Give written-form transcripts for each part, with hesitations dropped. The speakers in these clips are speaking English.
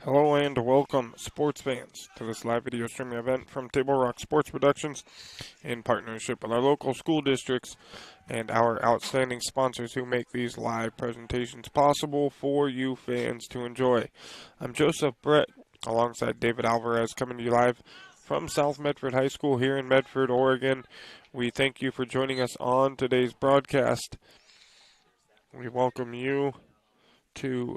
Hello and welcome, sports fans, to this live video streaming event from Table Rock Sports Productions in partnership with our local school districts and our outstanding sponsors who make these live presentations possible for you fans to enjoy. I'm Joseph Brett, alongside David Alvarez, coming to you live from South Medford High School here in Medford, Oregon. We thank you for joining us on today's broadcast. We welcome you to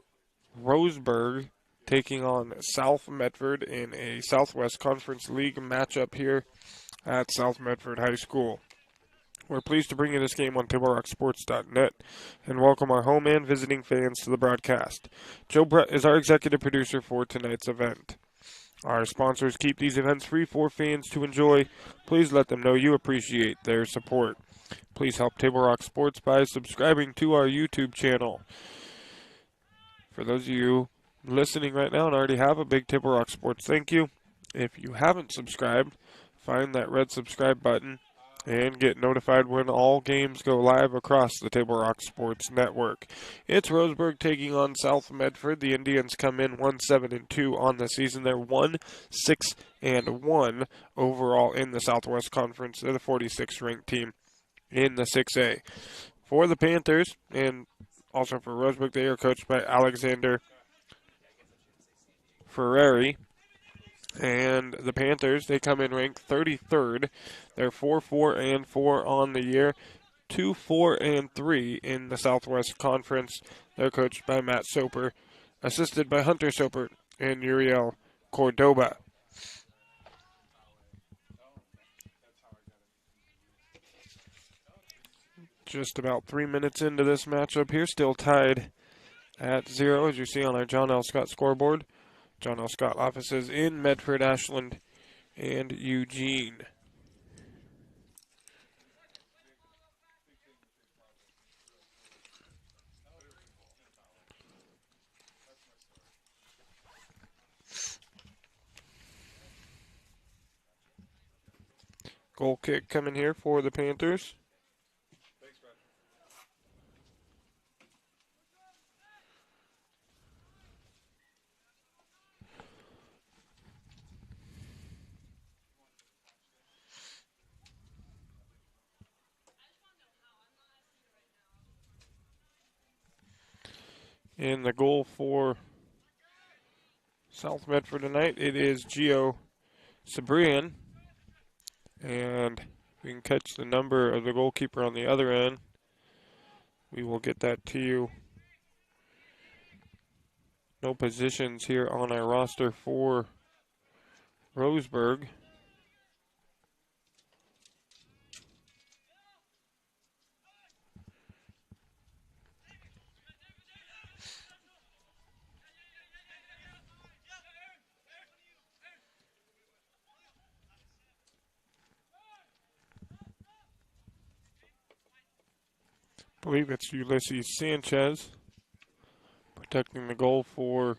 Roseburg, taking on South Medford in a Southwest Conference League matchup here at South Medford High School. We're pleased to bring you this game on TableRockSports.net and welcome our home and visiting fans to the broadcast. Joe Brett is our executive producer for tonight's event. Our sponsors keep these events free for fans to enjoy. Please let them know you appreciate their support. Please help Table Rock Sports by subscribing to our YouTube channel. For those of you listening right now and already have a big Table Rock Sports, thank you. If you haven't subscribed, find that red subscribe button and get notified when all games go live across the Table Rock Sports Network. It's Roseburg taking on South Medford. The Indians come in 1-7-2 on the season. They're 1-6-1 overall in the Southwest Conference. They're the 46th ranked team in the 6A. For the Panthers, and also for Roseburg, they are coached by Alexander Ferrari. And the Panthers, they come in ranked 33rd. They're 4-4-4 on the year, 2-4-3 in the Southwest Conference. They're coached by Matt Soper, assisted by Hunter Soper and Uriel Cordoba. Just about 3 minutes into this matchup here, still tied at 0, as you see on our John L. Scott scoreboard. John L. Scott offices in Medford, Ashland, and Eugene. Goal kick coming here for the Panthers. And the goal for South Medford tonight, it is Gio Sabrian. And we can catch the number of the goalkeeper on the other end. We will get that to you. No positions here on our roster for Roseburg. I believe it's Ulysses Sanchez protecting the goal for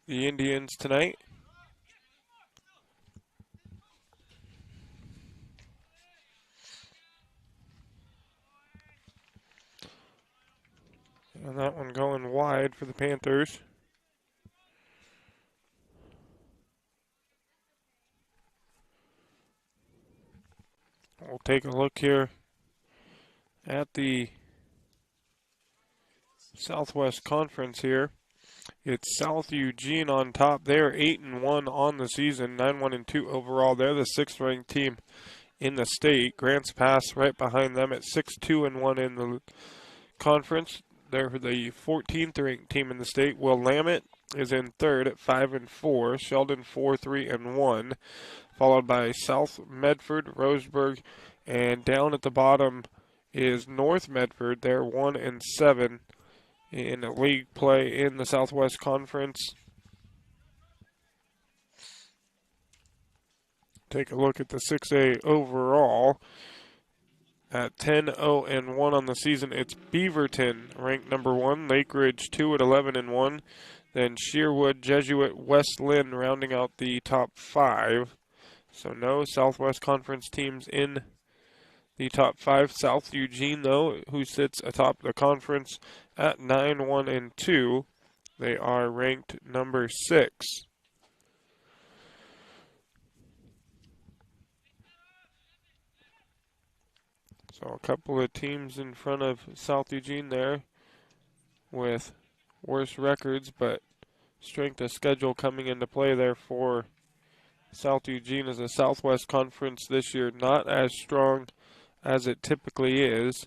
the Indians tonight. And that one going wide for the Panthers. We'll take a look here at the Southwest Conference here. It's South Eugene on top. They're 8-1 on the season, 9-1-2 overall. They're the 6th ranked team in the state. Grants Pass right behind them at 6-2-1 in the conference. They're the 14th ranked team in the state. Willamette is in 3rd at 5-4. Sheldon 4-3-1, followed by South Medford, Roseburg, and down at the bottom is North Medford. They're 1-7 in league play in the Southwest Conference. Take a look at the 6A overall. At 10-0-1 on the season, it's Beaverton ranked number 1, Lake Ridge 2-11-1, then Sherwood, Jesuit, West Lynn rounding out the top 5. So no Southwest Conference teams in the top 5. South Eugene, though, who sits atop the conference at 9-1-2. They are ranked number 6. So a couple of teams in front of South Eugene there with worse records, but strength of schedule coming into play there for South Eugene as a Southwest Conference this year, not as strong as it typically is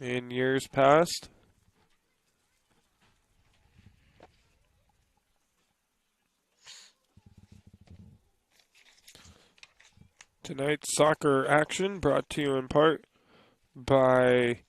in years past. Tonight's soccer action brought to you in part by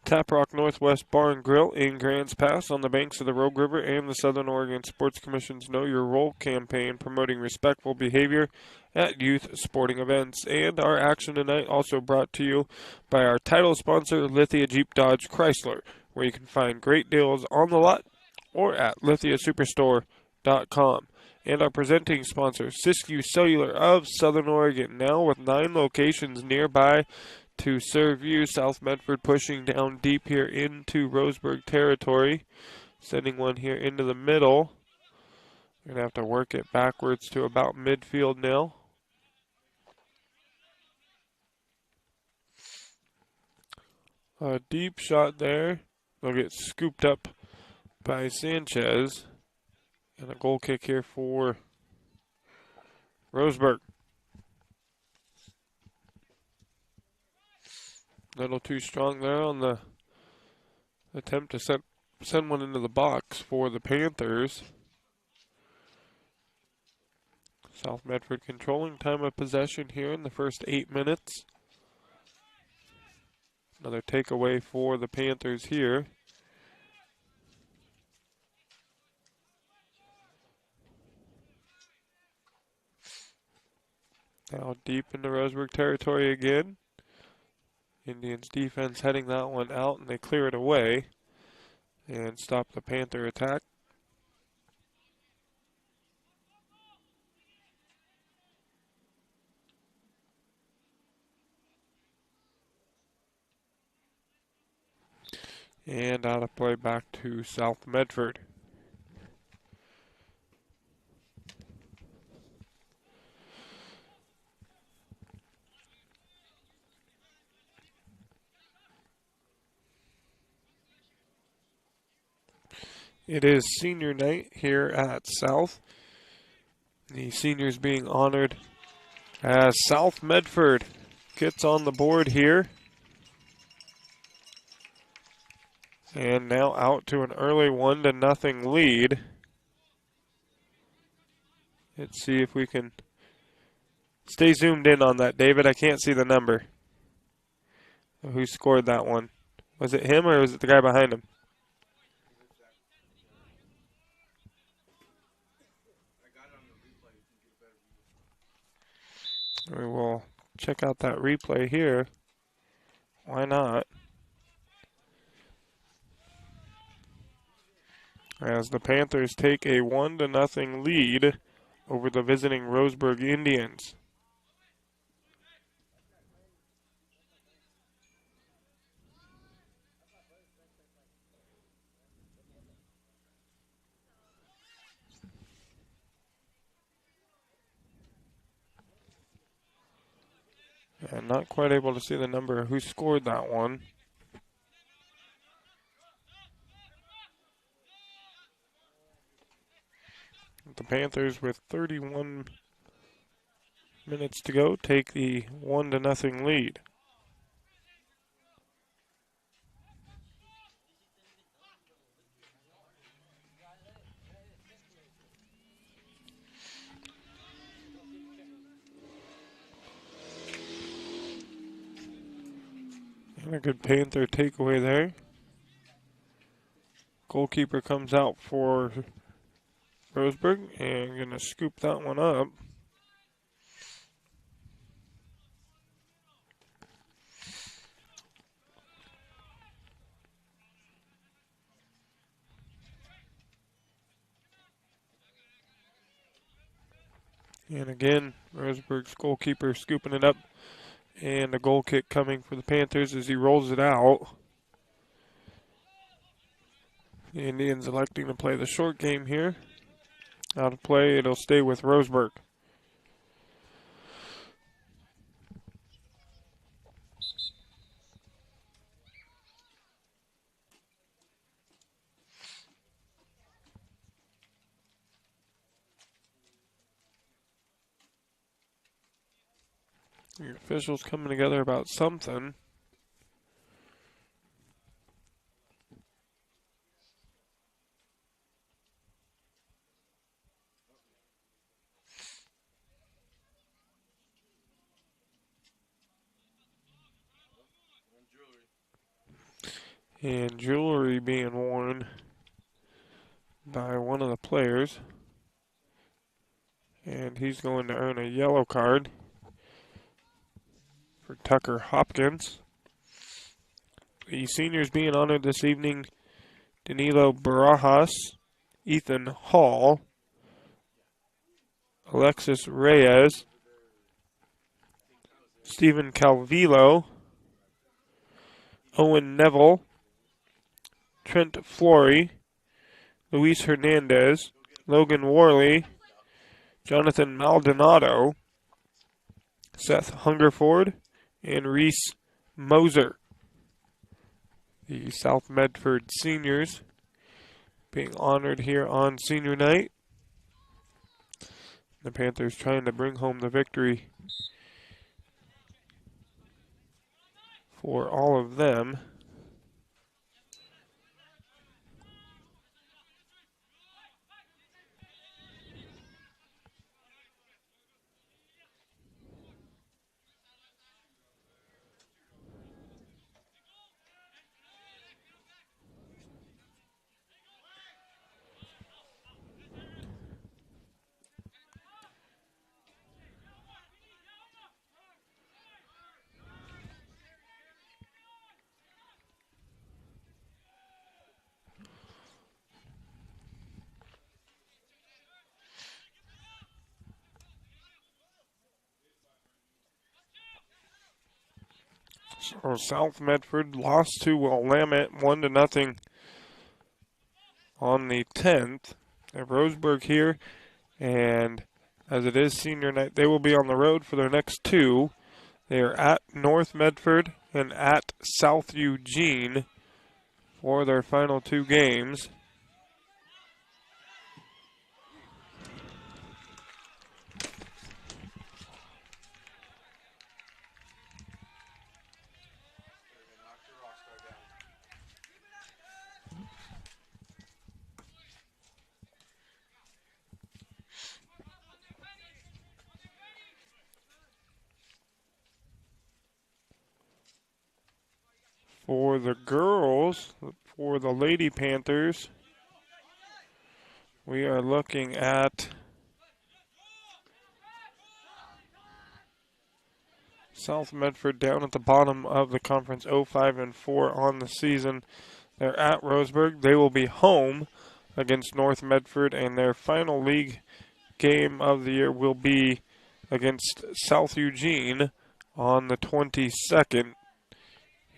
Taprock Northwest Bar and Grill in Grants Pass on the banks of the Rogue River and the Southern Oregon Sports Commission's Know Your Role campaign promoting respectful behavior at youth sporting events. And our action tonight also brought to you by our title sponsor, Lithia Jeep Dodge Chrysler, where you can find great deals on the lot or at lithiasuperstore.com. And our presenting sponsor, Siskiyou Cellular of Southern Oregon, now with 9 locations nearby to serve you. South Medford pushing down deep here into Roseburg territory, sending one here into the middle. We're going to have to work it backwards to about midfield now. A deep shot there. They'll get scooped up by Sanchez. And a goal kick here for Roseburg. A little too strong there on the attempt to send one into the box for the Panthers. South Medford controlling time of possession here in the first 8 minutes. Another takeaway for the Panthers here. Now deep into Roseburg territory again. Indians defense heading that one out, and they clear it away and stop the Panther attack. And out of play back to South Medford. It is senior night here at South. The seniors being honored as South Medford gets on the board here. And now out to an early 1-0 lead. Let's see if we can stay zoomed in on that, David. I can't see the number. Who scored that one? Was it him or was it the guy behind him? We will check out that replay here. Why not? As the Panthers take a 1-0 lead over the visiting Roseburg Indians. And not quite able to see the number who scored that one. The Panthers, with 31 minutes to go, take the 1-0 lead. And a good Panther takeaway there. Goalkeeper comes out for Roseburg and going to scoop that one up. And again, Roseburg's goalkeeper scooping it up. And a goal kick coming for the Panthers as he rolls it out. The Indians electing to play the short game here. Out of play, it'll stay with Roseburg. The officials coming together about something. And jewelry being worn by one of the players. And he's going to earn a yellow card for Tucker Hopkins. The seniors being honored this evening: Danilo Barajas, Ethan Hall, Alexis Reyes, Stephen Calvillo, Owen Neville, Trent Flory, Luis Hernandez, Logan Worley, Jonathan Maldonado, Seth Hungerford, and Reese Moser. The South Medford seniors being honored here on senior night. The Panthers trying to bring home the victory for all of them. So South Medford lost to Willamette 1-0 on the 10th. At Roseburg here, and as it is senior night, they will be on the road for their next two. They are at North Medford and at South Eugene for their final two games. For the girls, for the Lady Panthers, we are looking at South Medford down at the bottom of the conference, 0-5-4 on the season. They're at Roseburg. They will be home against North Medford, and their final league game of the year will be against South Eugene on the 22nd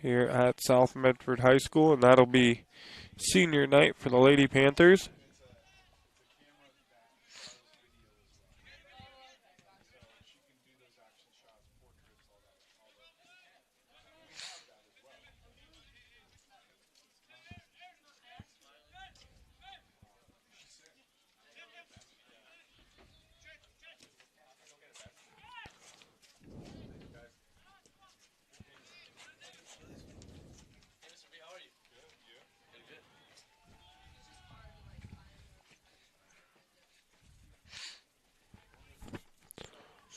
here at South Medford High School, and that'll be senior night for the Lady Panthers.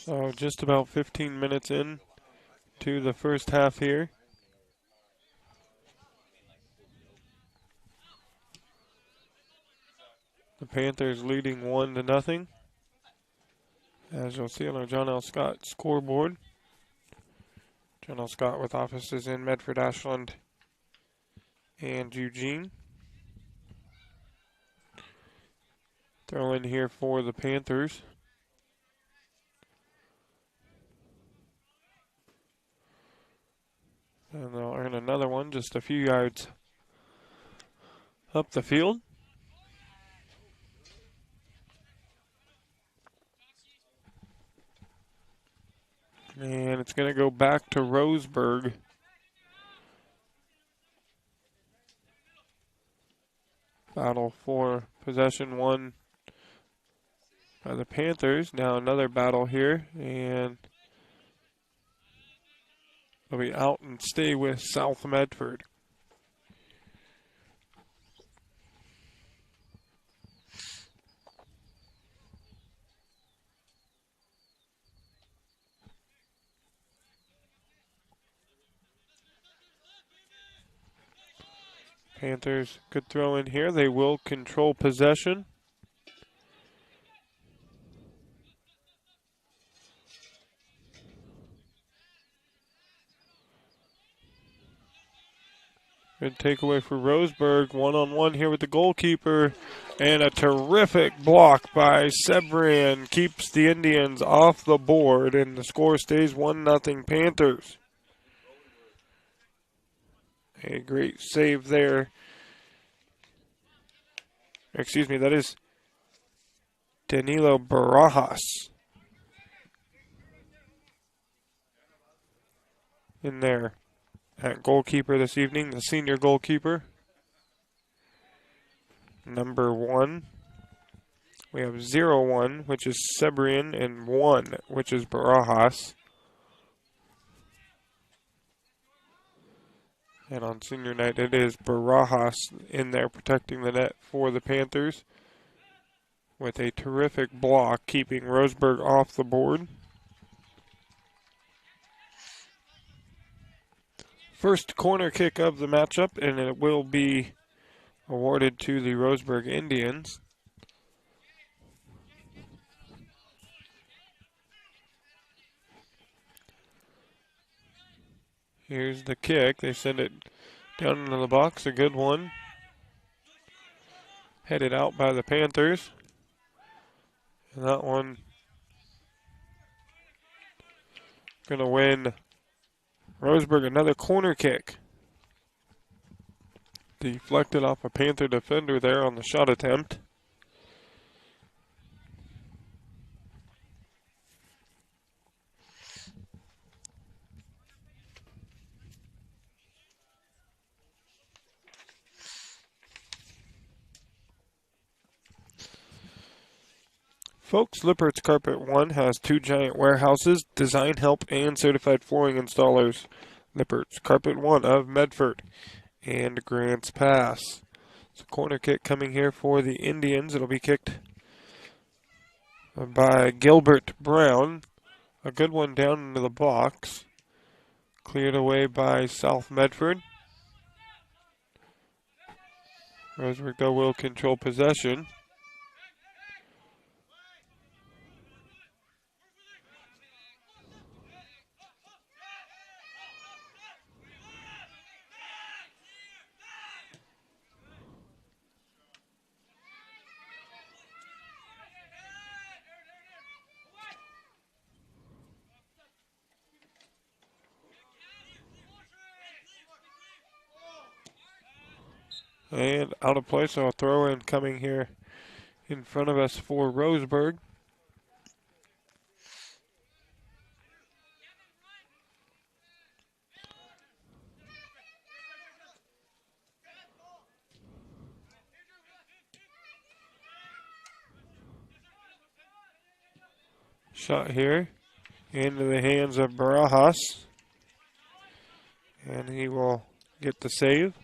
So just about 15 minutes in to the first half here. The Panthers leading 1-0. As you'll see on our John L. Scott scoreboard. John L. Scott with offices in Medford, Ashland, and Eugene. Throw in here for the Panthers. And they'll earn another one just a few yards up the field. And it's going to go back to Roseburg. Battle for possession won by the Panthers. Now another battle here, and they'll be out and stay with South Medford. Panthers could throw in here. They will control possession. Good takeaway for Roseburg. One-on-one here with the goalkeeper. And a terrific block by Sebran keeps the Indians off the board. And the score stays 1-0 Panthers. A great save there. Excuse me, that is Danilo Barajas in there at goalkeeper this evening, the senior goalkeeper. Number 1. We have 0-1, which is Sebran, and 1, which is Barajas. And on senior night, it is Barajas in there protecting the net for the Panthers with a terrific block, keeping Roseburg off the board. First corner kick of the matchup, and it will be awarded to the Roseburg Indians. Here's the kick. They send it down into the box. A good one. Headed out by the Panthers. And that one going to win Roseburg another corner kick. Deflected off a Panther defender there on the shot attempt. Folks, Lippert's Carpet One has 2 giant warehouses, design help, and certified flooring installers. Lippert's Carpet One of Medford and Grants Pass. It's a corner kick coming here for the Indians. It'll be kicked by Gilbert Brown. A good one down into the box. Cleared away by South Medford. Roseburg, though, will control possession. And out of play, so a throw in coming here in front of us for Roseburg. Shot here into the hands of Barajas. And he will get the save.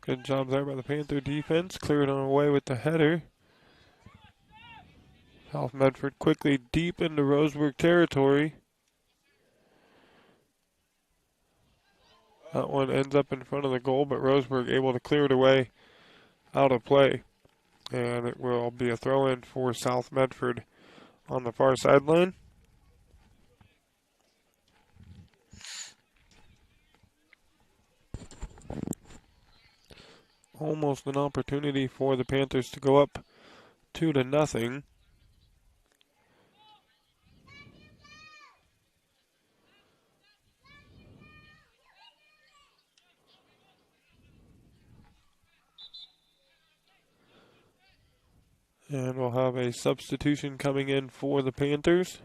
Good job there by the Panther defense, clearing it away with the header. South Medford quickly deep into Roseburg territory. That one ends up in front of the goal, but Roseburg able to clear it away out of play. And it will be a throw-in for South Medford on the far sideline. Almost an opportunity for the Panthers to go up 2-0. And we'll have a substitution coming in for the Panthers.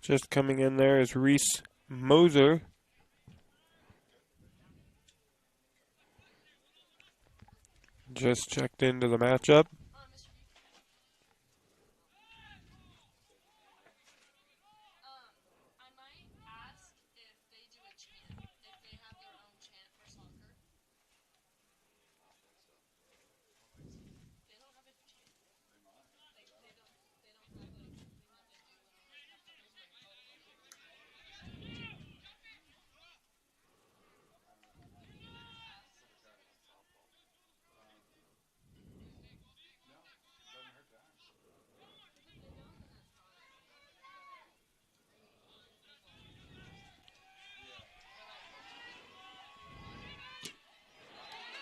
Just coming in there is Reese Moser. Just checked into the matchup.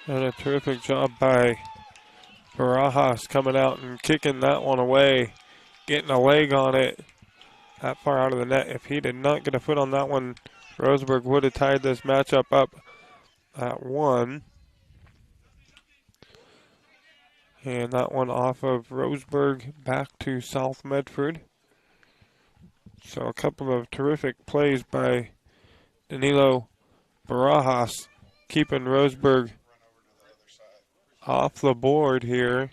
And a terrific job by Barajas coming out and kicking that one away, getting a leg on it that far out of the net. If he did not get a foot on that one, Roseburg would have tied this matchup up at 1. And that one off of Roseburg back to South Medford. So a couple of terrific plays by Danilo Barajas, keeping Roseburg off the board here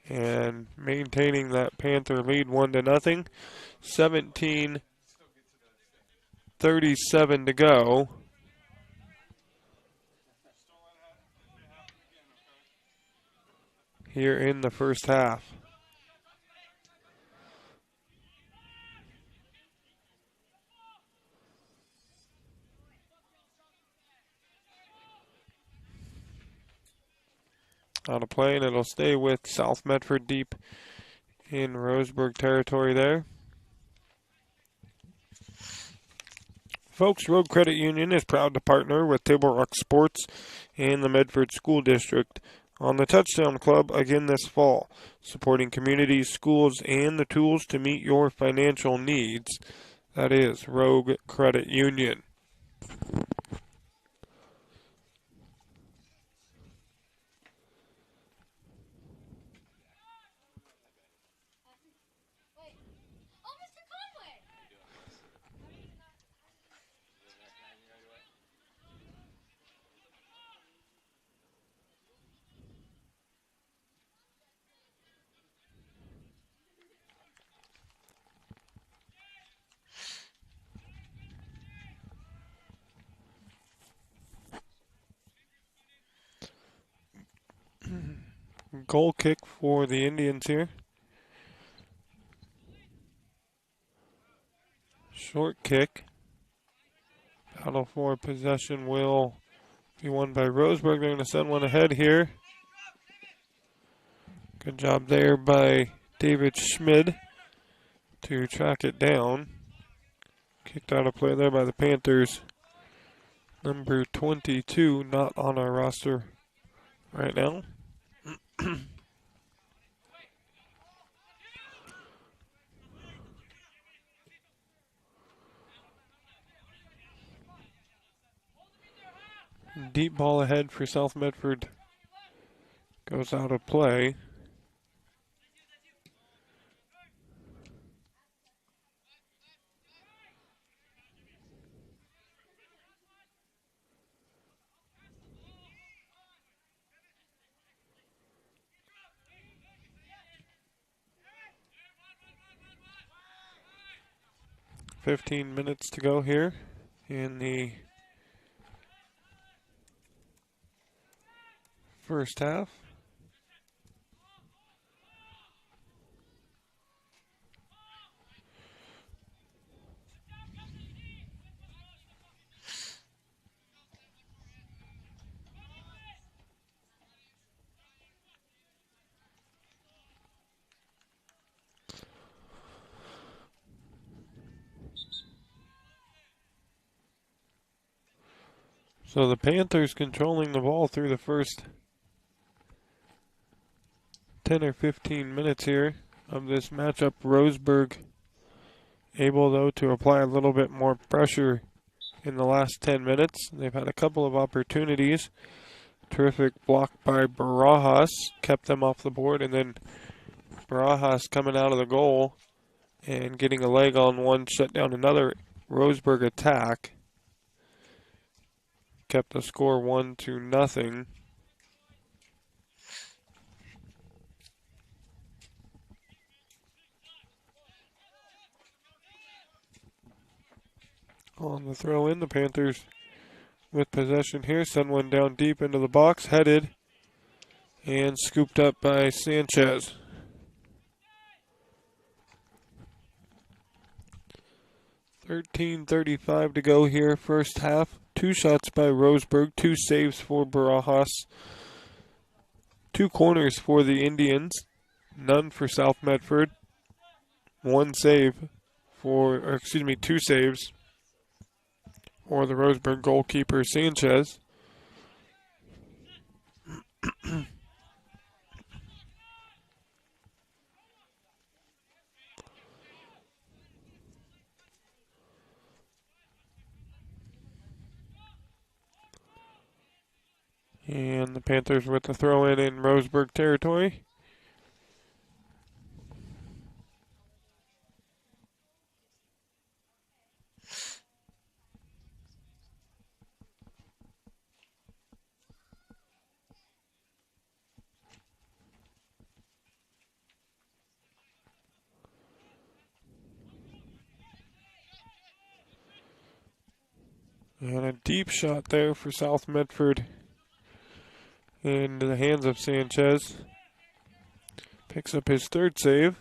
and maintaining that Panther lead 1-0. 17:37 to go. Here in the first half. Out of play, and it'll stay with South Medford deep in Roseburg territory there. Folks, Road Credit Union is proud to partner with Table Rock Sports and the Medford School District on the Touchdown Club again this fall, supporting communities, schools, and the tools to meet your financial needs. That is Rogue Credit Union. Goal kick for the Indians here. Short kick. Battle for possession will be won by Roseburg. They're going to send one ahead here. Good job there by David Schmid to track it down. Kicked out of play there by the Panthers. Number 22, not on our roster right now. Deep ball ahead for South Medford. Goes out of play. .15 minutes to go here in the first half. So the Panthers controlling the ball through the first 10 or 15 minutes here of this matchup. Roseburg able, though, to apply a little bit more pressure in the last 10 minutes. They've had a couple of opportunities. Terrific block by Barajas kept them off the board, and then Barajas coming out of the goal and getting a leg on one, shut down another Roseburg attack. Kept the score 1-0. On the throw in, the Panthers with possession here. Send one down deep into the box, headed and scooped up by Sanchez. .13:35 to go here, first half. 2 shots by Roseburg, 2 saves for Barajas, 2 corners for the Indians, none for South Medford. 2 saves for the Roseburg goalkeeper Sanchez. And the Panthers with the throw in Roseburg territory. And a deep shot there for South Medford into the hands of Sanchez. Picks up his 3rd save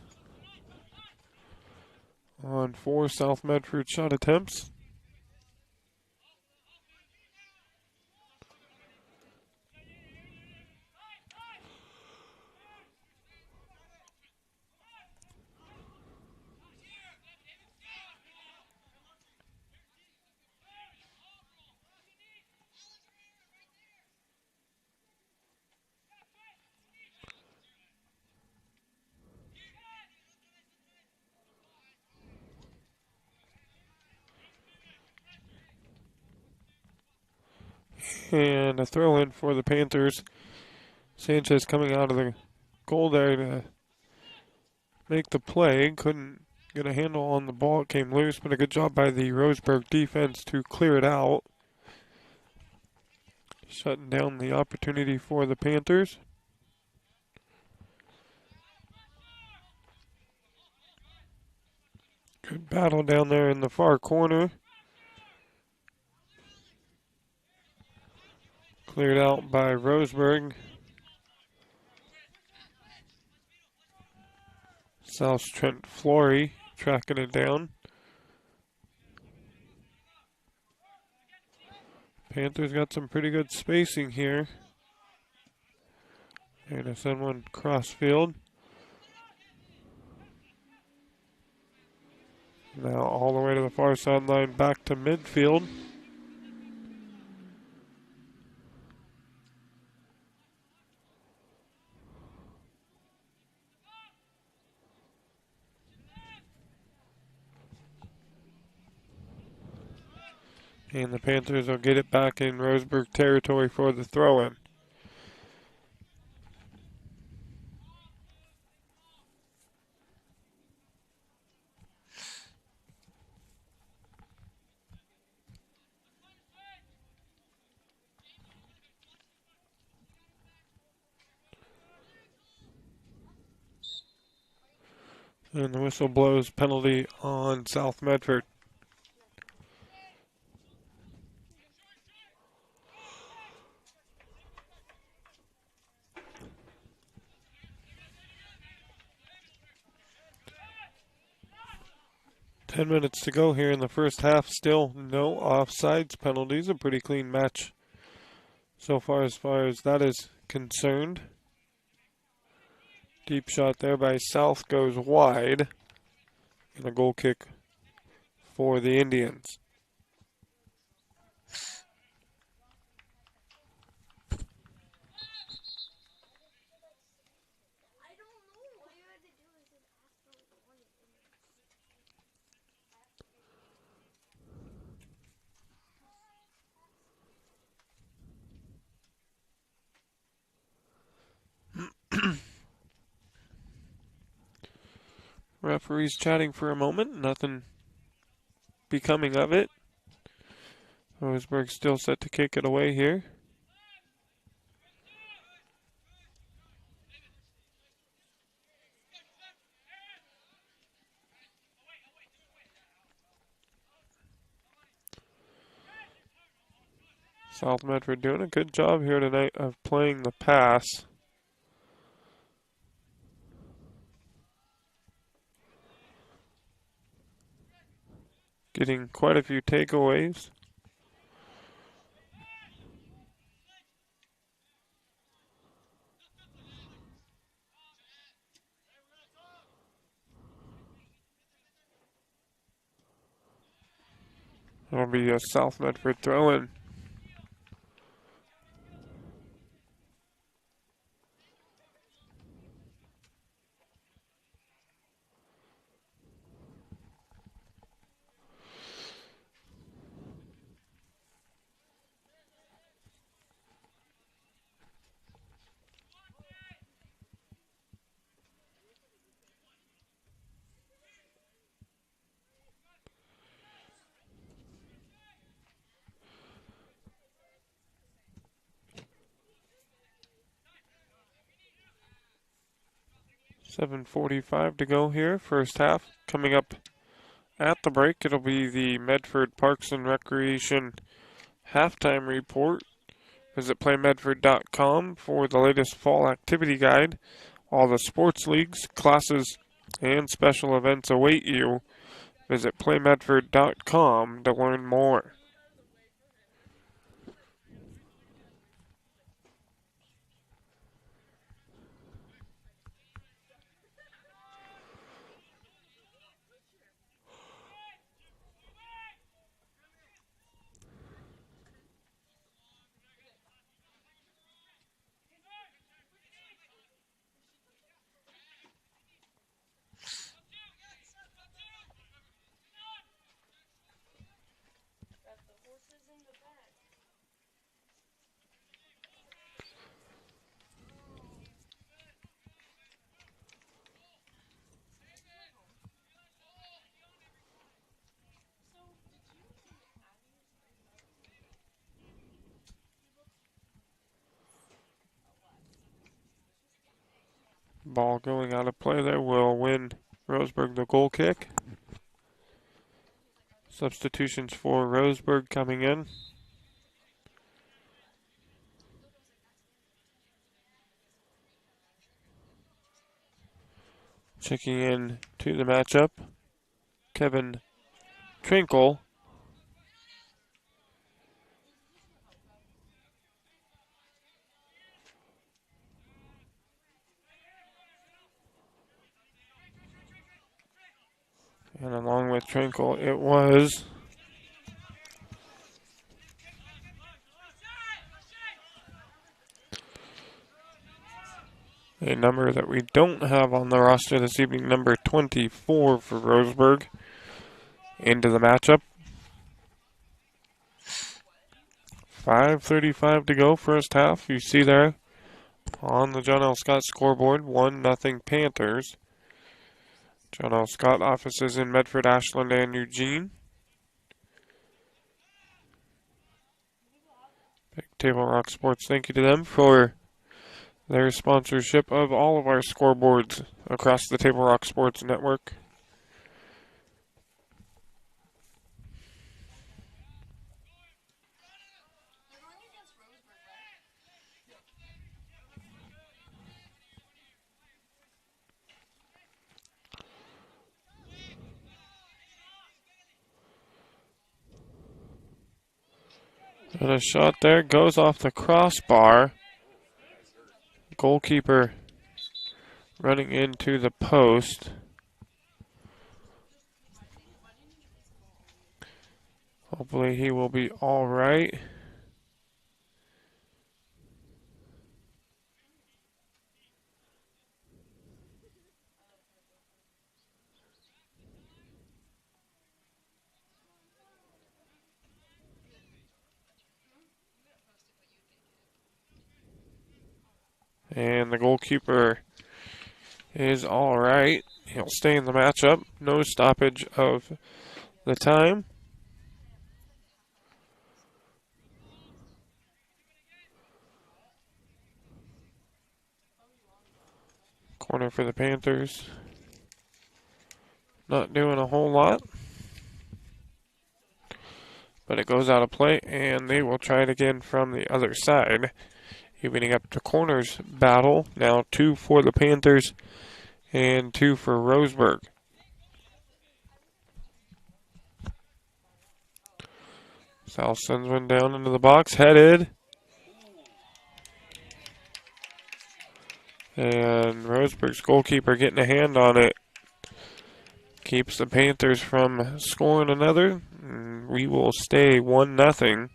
on 4 South Medford shot attempts. And a throw in for the Panthers. Sanchez coming out of the goal there to make the play. Couldn't get a handle on the ball. It came loose, but a good job by the Roseburg defense to clear it out. Shutting down the opportunity for the Panthers. Good battle down there in the far corner. Cleared out by Roseburg. South Trent Flory tracking it down. Panthers got some pretty good spacing here. They're going to send one cross field. Now all the way to the far sideline, back to midfield. And the Panthers will get it back in Roseburg territory for the throw-in. And the whistle blows, penalty on South Medford. 10 minutes to go here in the first half. Still no offsides penalties. A pretty clean match so far as that is concerned. Deep shot there by South goes wide. And a goal kick for the Indians. Referees chatting for a moment. Nothing becoming of it. Roseburg still set to kick it away here. South Medford doing a good job here tonight of playing the pass. Getting quite a few takeaways. It'll be a South Medford throw-in. .45 to go here, first half. Coming up at the break, it'll be the Medford Parks and Recreation halftime report. Visit playmedford.com for the latest fall activity guide. All the sports leagues, classes, and special events await you. Visit playmedford.com to learn more. Ball going out of play there will win Roseburg the goal kick. Substitutions for Roseburg coming in. Checking in to the matchup, Kevin Trinkle. And along with Trinkle, it was a number that we don't have on the roster this evening, number 24 for Roseburg, into the matchup. 5:35 to go, first half. You see there on the John L. Scott scoreboard, 1-0 Panthers. John L. Scott offices in Medford, Ashland, and Eugene. Big Table Rock Sports, thank you to them for their sponsorship of all of our scoreboards across the Table Rock Sports Network. And a shot there goes off the crossbar. Goalkeeper running into the post. Hopefully he will be all right. And the goalkeeper is all right. He'll stay in the matchup. No stoppage of the time. Corner for the Panthers. Not doing a whole lot. But it goes out of play, and they will try it again from the other side. Evening up the corners battle. Now 2 for the Panthers and 2 for Roseburg. South sends one down into the box, headed. And Roseburg's goalkeeper getting a hand on it. Keeps the Panthers from scoring another. We will stay 1-0.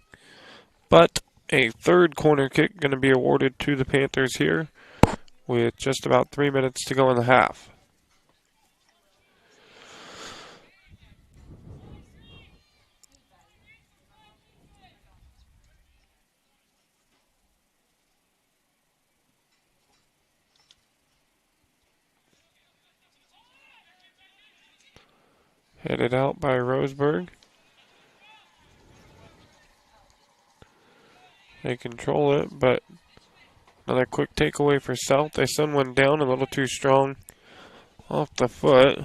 But a third corner kick going to be awarded to the Panthers here with just about 3 minutes to go in the half. Headed out by Roseburg. They control it, but another quick takeaway for South. They send one down a little too strong off the foot.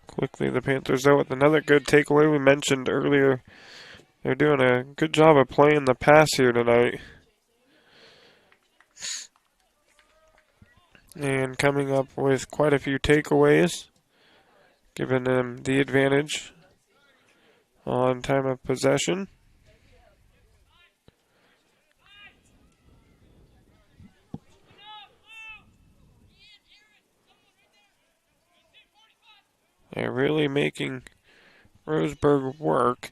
Quickly, the Panthers out with another good takeaway. We mentioned earlier they're doing a good job of playing the pass here tonight. And coming up with quite a few takeaways, giving them the advantage on time of possession. They're really making Roseburg work.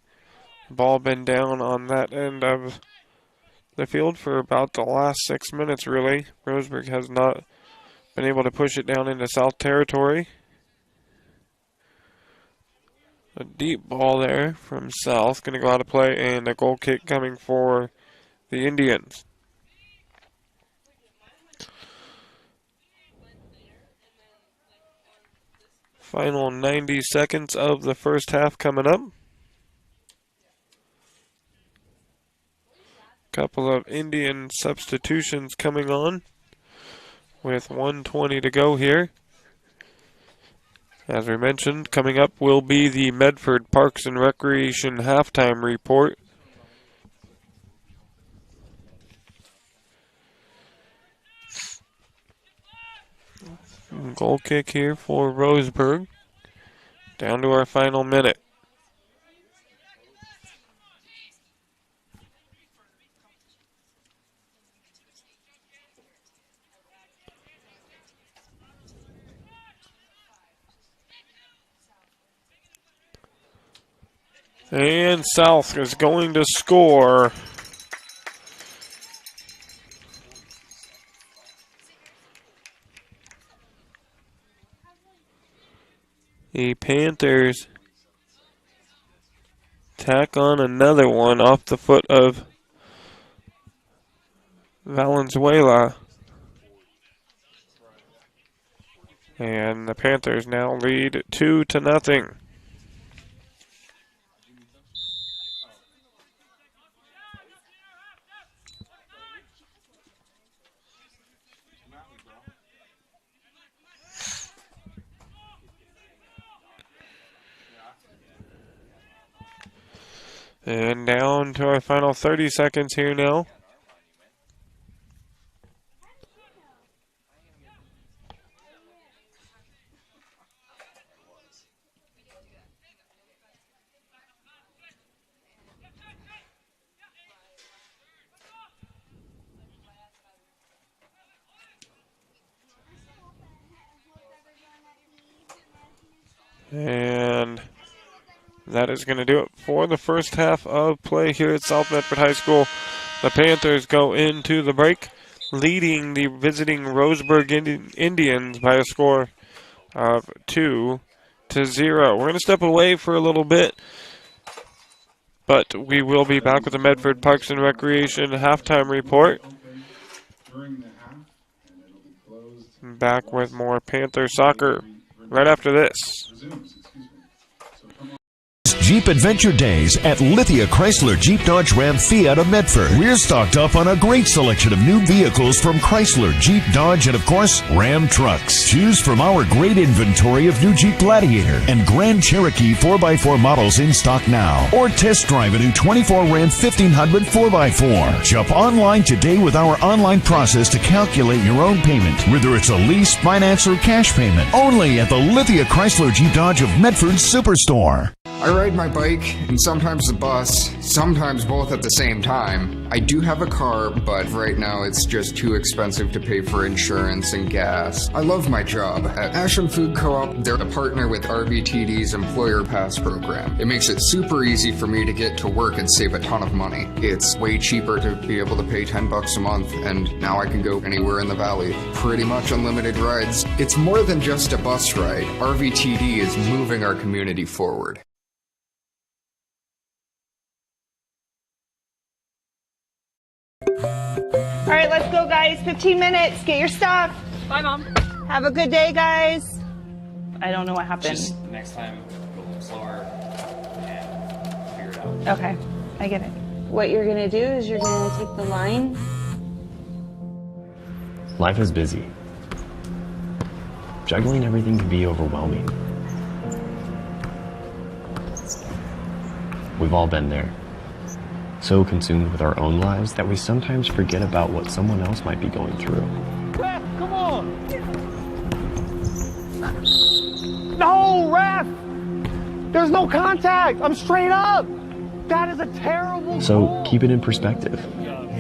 Ball been down on that end of the field for about the last 6 minutes, really. Roseburg has not been able to push it down into South territory. A deep ball there from South, going to go out of play, and a goal kick coming for the Indians. Final 90 seconds of the first half coming up. Couple of Indian substitutions coming on with 1:20 to go here. As we mentioned, coming up will be the Medford Parks and Recreation halftime report. Goal kick here for Roseburg. Down to our final minute. And South is going to score. The Panthers tack on another one off the foot of Valenzuela. And the Panthers now lead 2-0. And down to our final 30 seconds here now. And that is going to do it for the first half of play here at South Medford High School. The Panthers go into the break, leading the visiting Roseburg Indians by a score of 2-0. We're going to step away for a little bit, but we will be back with the Medford Parks and Recreation halftime report. Back with more Panther soccer right after this. Jeep Adventure Days at Lithia Chrysler Jeep Dodge Ram Fiat of Medford. We're stocked up on a great selection of new vehicles from Chrysler, Jeep, Dodge, and of course, Ram trucks. Choose from our great inventory of new Jeep Gladiator and Grand Cherokee 4x4 models in stock now. Or test drive a new 24 Ram 1500 4x4. Shop online today with our online process to calculate your own payment, whether it's a lease, finance, or cash payment. Only at the Lithia Chrysler Jeep Dodge of Medford Superstore. I ride my bike and sometimes the bus, sometimes both at the same time. I do have a car, but right now it's just too expensive to pay for insurance and gas. I love my job. At Ashland Food Co-op, they're a partner with RBTD's Employer Pass program. It makes it super easy for me to get to work and save a ton of money. It's way cheaper to be able to pay $10 a month, and now I can go anywhere in the valley. Pretty much unlimited rides. It's more than just a bus ride. RVTD is moving our community forward. All right, let's go, guys. 15 minutes. Get your stuff. Bye, Mom. Have a good day, guys. I don't know what happened. Just next time, go a little slower and figure it out. Okay, I get it. What you're going to do is you're going to take the line. Life is busy. Juggling everything can be overwhelming. We've all been there. So consumed with our own lives that we sometimes forget about what someone else might be going through. Ref, come on! No, ref! There's no contact! I'm straight up! That is a terrible So keep it in perspective,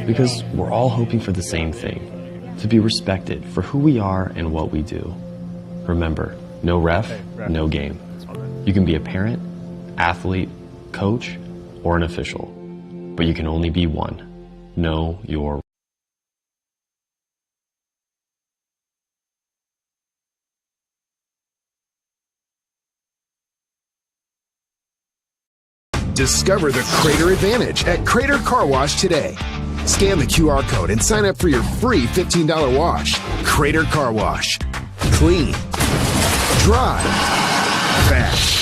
because we're all hoping for the same thing, to be respected for who we are and what we do. Remember, no ref, no game. You can be a parent, athlete, coach, or an official. But you can only be one. Know your. Discover the Crater Advantage at Crater Car Wash today. Scan the QR code and sign up for your free $15 wash. Crater Car Wash. Clean. Dry. Fast.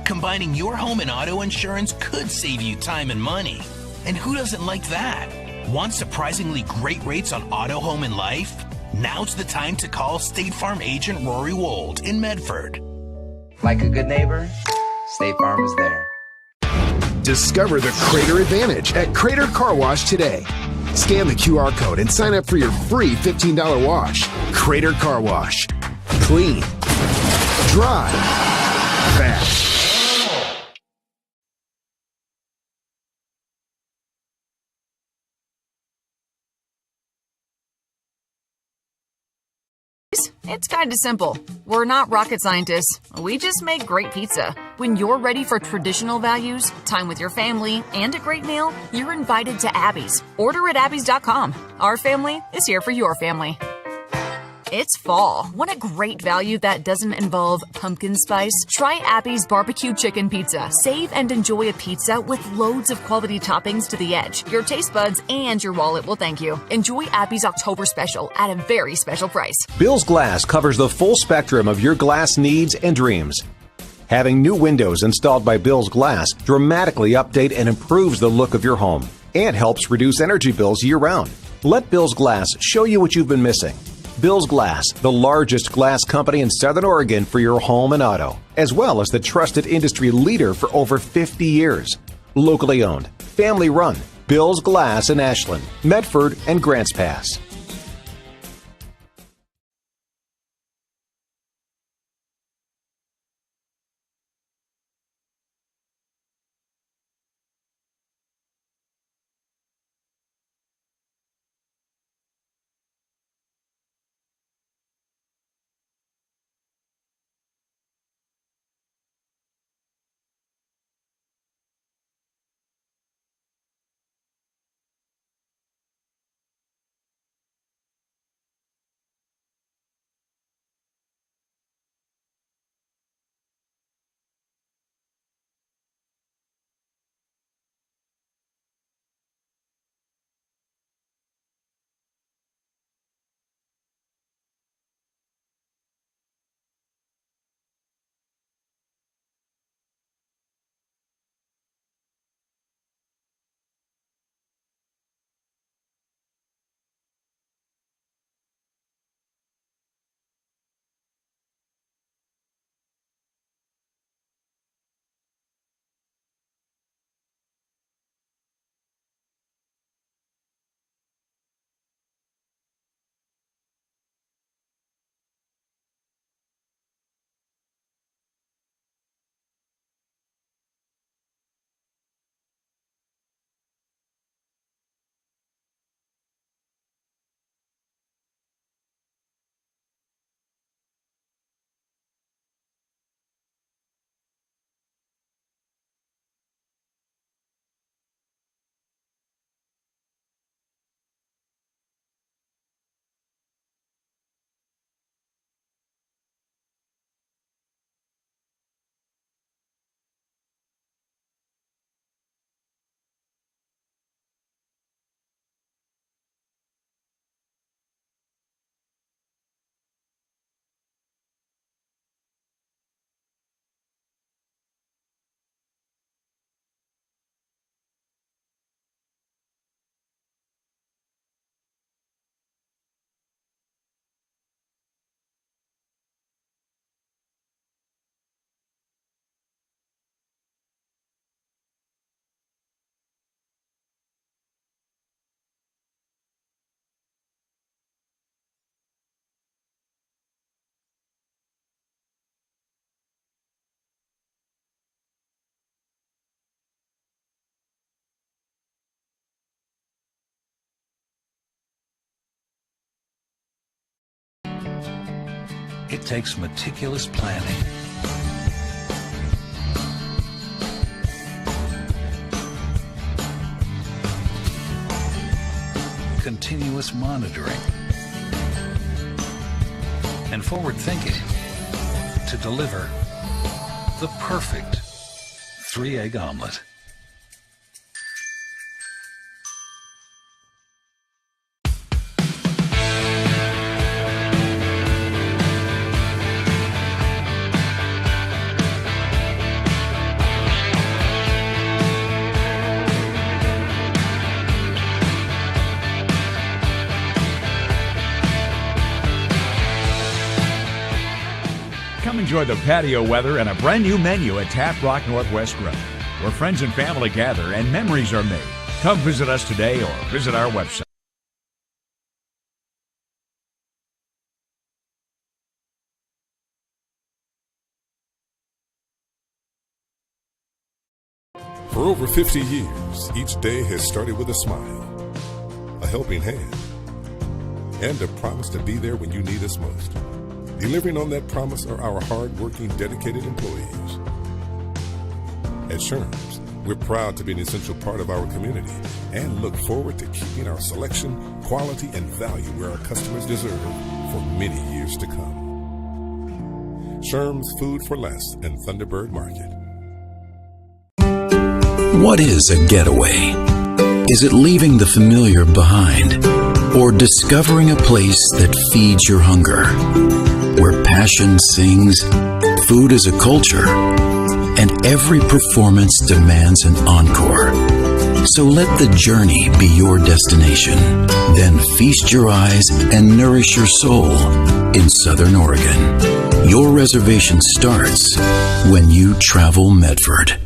Combining your home and auto insurance could save you time and money. And who doesn't like that? Want surprisingly great rates on auto, home, and life? Now's the time to call State Farm agent Rory Wold in Medford. Like a good neighbor, State Farm is there. Discover the Crater Advantage at Crater Car Wash today. Scan the QR code and sign up for your free $15 wash. Crater Car Wash. Clean. Dry. Fast. It's kind of simple. We're not rocket scientists. We just make great pizza. When you're ready for traditional values, time with your family, and a great meal, you're invited to Abby's. Order at abbys.com. Our family is here for your family. It's fall. Want a great value that doesn't involve pumpkin spice? Try Abby's Barbecue Chicken Pizza. Save and enjoy a pizza with loads of quality toppings to the edge. Your taste buds and your wallet will thank you. Enjoy Abby's October special at a very special price. Bill's Glass covers the full spectrum of your glass needs and dreams. Having new windows installed by Bill's Glass dramatically update and improves the look of your home and helps reduce energy bills year-round. Let Bill's Glass show you what you've been missing. Bill's Glass, the largest glass company in Southern Oregon for your home and auto, as well as the trusted industry leader for over 50 years. Locally owned, family run, Bill's Glass in Ashland, Medford, and Grants Pass. it takes meticulous planning, continuous monitoring, and forward thinking to deliver the perfect 3-egg omelet. Come enjoy the patio weather and a brand new menu at Tap Rock Northwest Grill, where friends and family gather and memories are made. Come visit us today or visit our website. For over 50 years, each day has started with a smile, a helping hand, and a promise to be there when you need us most. Delivering on that promise are our hard-working, dedicated employees. At Sherm's, we're proud to be an essential part of our community and look forward to keeping our selection, quality, and value where our customers deserve for many years to come. Sherm's, Food for Less, and Thunderbird Market. What is a getaway? Is it leaving the familiar behind? Or discovering a place that feeds your hunger? Where passion sings, food is a culture, and every performance demands an encore. So let the journey be your destination. Then feast your eyes and nourish your soul in Southern Oregon. Your reservation starts when you travel Medford.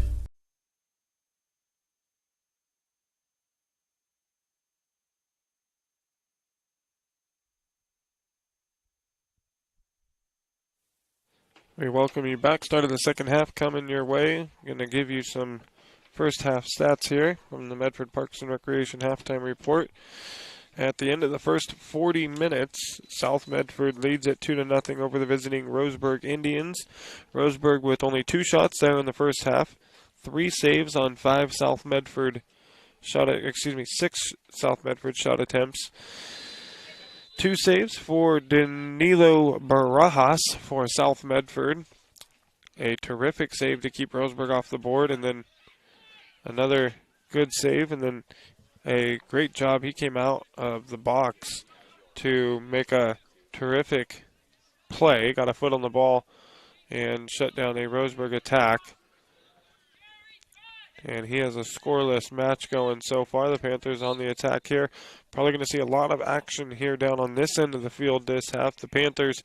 We welcome you back. Start of the second half coming your way. Going to give you some first half stats here from the Medford Parks and Recreation halftime report. At the end of the first 40 minutes, South Medford leads at 2-0 over the visiting Roseburg Indians. Roseburg with only 2 shots there in the first half, 3 saves on 6 South Medford shot attempts. 2 saves for Danilo Barajas for South Medford. A terrific save to keep Roseburg off the board, and then another good save, and then a great job. He came out of the box to make a terrific play, got a foot on the ball, and shut down a Roseburg attack. And he has a scoreless match going so far. The Panthers on the attack here. Probably going to see a lot of action here down on this end of the field this half. The Panthers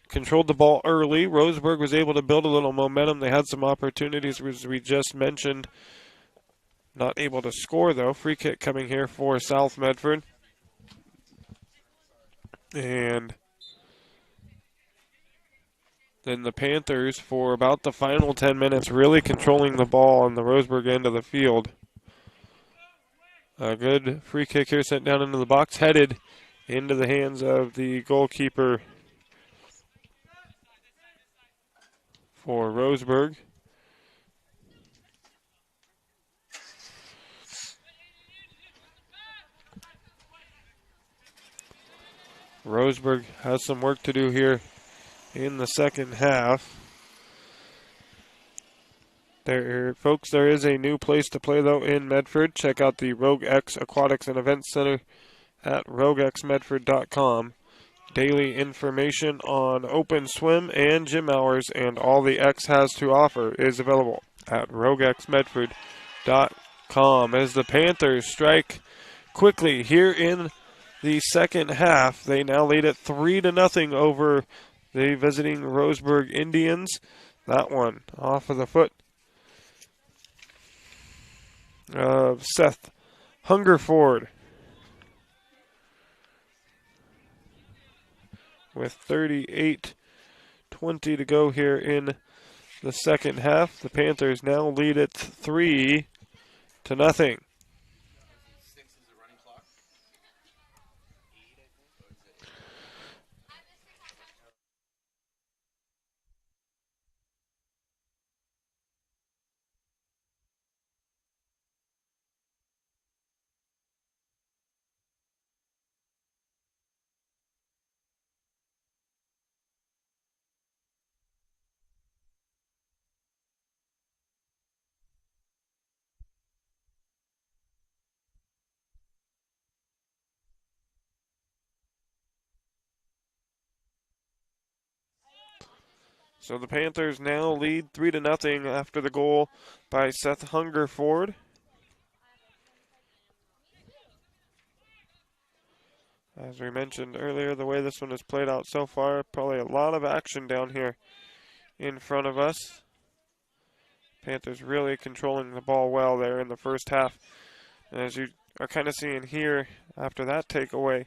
controlled the ball early. Roseburg was able to build a little momentum. They had some opportunities, as we just mentioned. Not able to score, though. Free kick coming here for South Medford. And then the Panthers, for about the final 10 minutes, really controlling the ball on the Roseburg end of the field. A good free kick here sent down into the box, headed into the hands of the goalkeeper for Roseburg. Roseburg has some work to do here in the second half. Folks, there is a new place to play, though, in Medford. Check out the Rogue X Aquatics and Events Center at roguexmedford.com. Daily information on open swim and gym hours and all the X has to offer is available at roguexmedford.com. As the Panthers strike quickly here in the second half, they now lead at 3-0 over the visiting Roseburg Indians. That one off of the foot of Seth Hungerford. With 38-20 to go here in the second half, the Panthers now lead at 3-0. So the Panthers now lead 3-0 after the goal by Seth Hungerford. As we mentioned earlier, the way this one has played out so far, probably a lot of action down here in front of us. Panthers really controlling the ball well there in the first half. And as you are kind of seeing here, after that takeaway,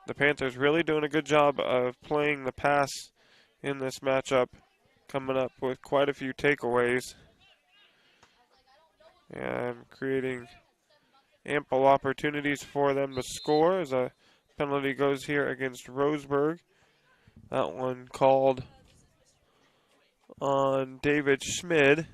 the Panthers really doing a good job of playing the pass in this matchup, coming up with quite a few takeaways and creating ample opportunities for them to score as a penalty goes here against Roseburg. That one called on David Schmid.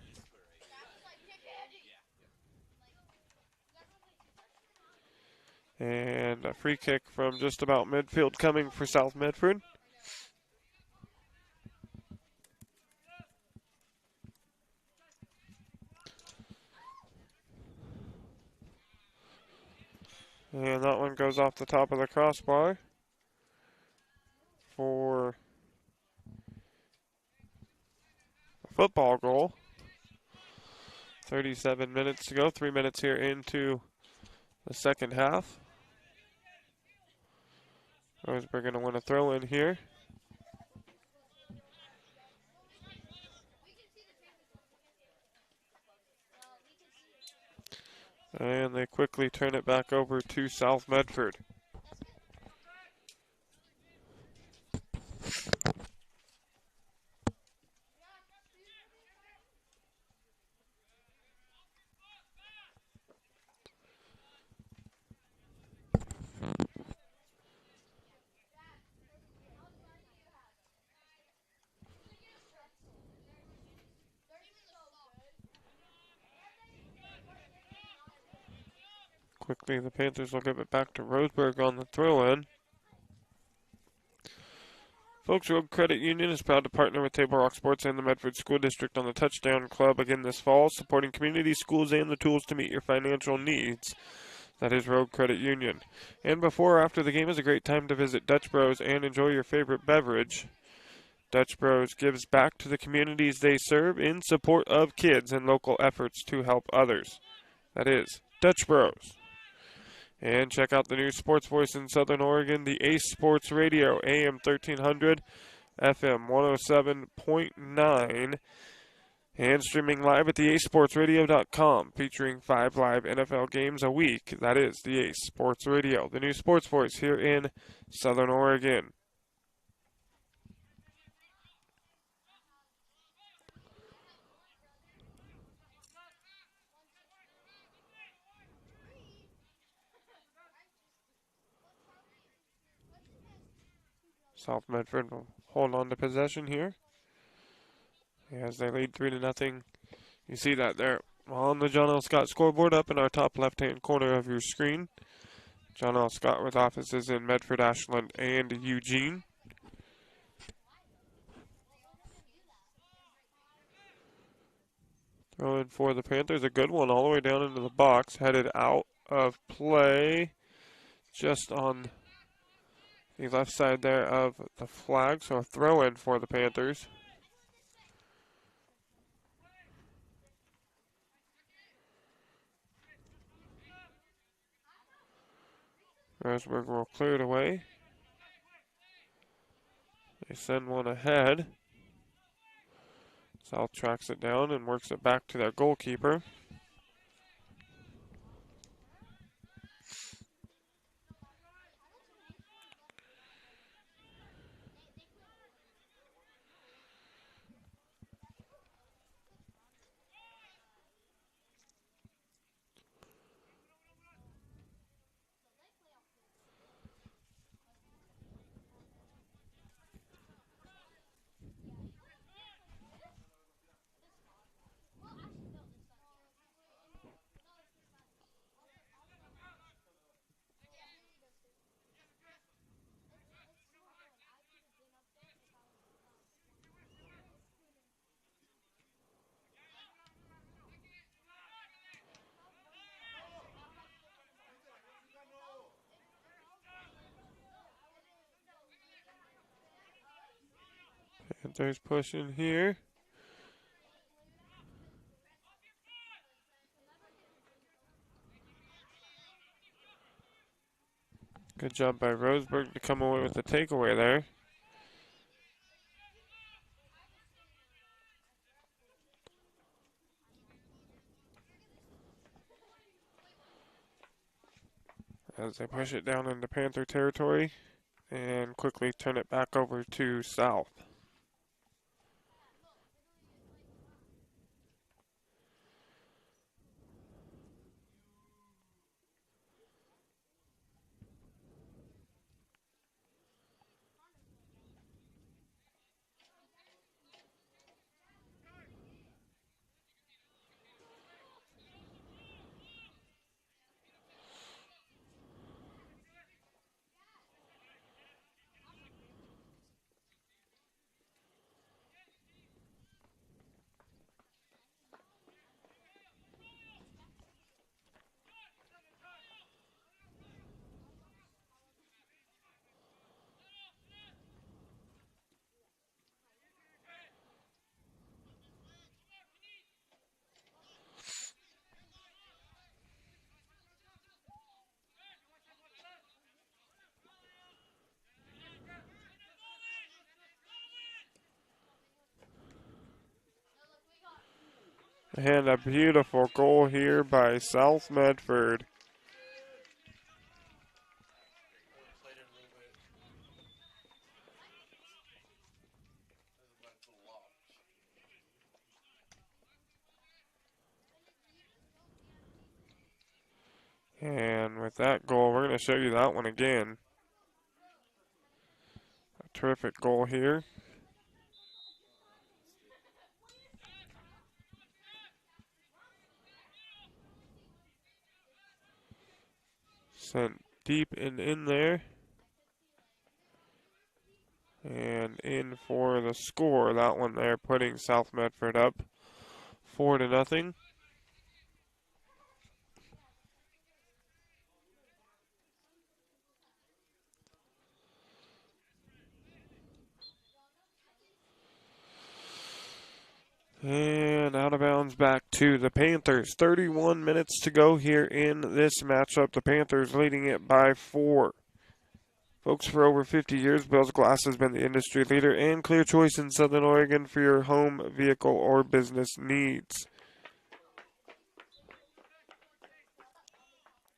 And a free kick from just about midfield coming for South Medford. And that one goes off the top of the crossbar for a football goal. 37 minutes to go, 3 minutes here into the second half. Roseburg going to win a throw in here. And they quickly turn it back over to South Medford. Quickly, the Panthers will give it back to Roseburg on the throw-in. Folks, Road Credit Union is proud to partner with Table Rock Sports and the Medford School District on the Touchdown Club again this fall, supporting community schools and the tools to meet your financial needs. That is Road Credit Union. And before or after the game is a great time to visit Dutch Bros and enjoy your favorite beverage. Dutch Bros gives back to the communities they serve in support of kids and local efforts to help others. That is Dutch Bros. And check out the new sports voice in Southern Oregon, the Ace Sports Radio, AM 1300, FM 107.9, and streaming live at the acesportsradio.com, featuring 5 live NFL games a week. That is the Ace Sports Radio, the new sports voice here in Southern Oregon. South Medford will hold on to possession here as they lead 3-0. You see that there on the John L. Scott scoreboard up in our top left-hand corner of your screen. John L. Scott with offices in Medford, Ashland, and Eugene. Throw in for the Panthers, a good one all the way down into the box, headed out of play just on the left side there of the flag, so a throw in for the Panthers. Roseburg will clear it away. They send one ahead. South tracks it down and works it back to their goalkeeper. Panthers pushing here. Good job by Roseburg to come away with the takeaway there. As they push it down into Panther territory and quickly turn it back over to South. And a beautiful goal here by South Medford. And with that goal, we're going to show you that one again. A terrific goal here. Sent deep and in there. And in for the score. That one there putting South Medford up 4-0. And out of bounds back to the Panthers. 31 minutes to go here in this matchup. The Panthers leading it by 4. Folks, for over 50 years, Bill's Glass has been the industry leader and clear choice in Southern Oregon for your home, vehicle, or business needs.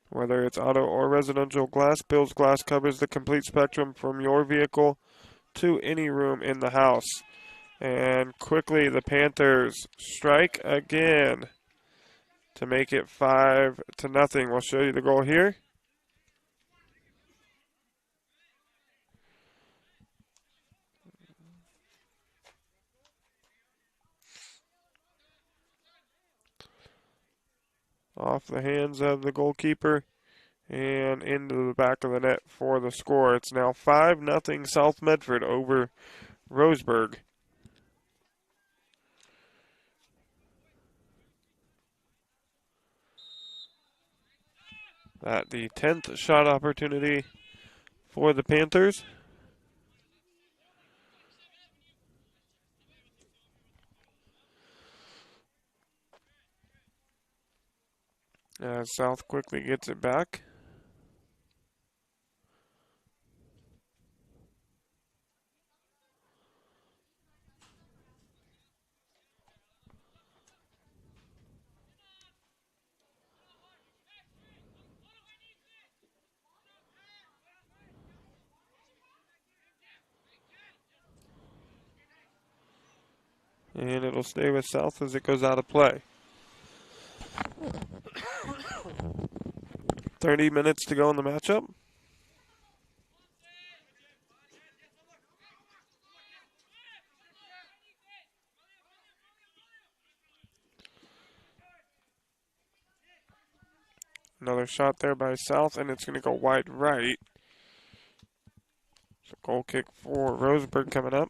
Whether it's auto or residential glass, Bill's Glass covers the complete spectrum from your vehicle to any room in the house. And quickly, the Panthers strike again to make it 5-0. We'll show you the goal here. Off the hands of the goalkeeper and into the back of the net for the score. It's now 5-0 South Medford over Roseburg. That the 10th shot opportunity for the Panthers. As South quickly gets it back. And it'll stay with South as it goes out of play. 30 minutes to go in the matchup. Another shot there by South, and it's going to go wide right. So goal kick for Roseburg coming up.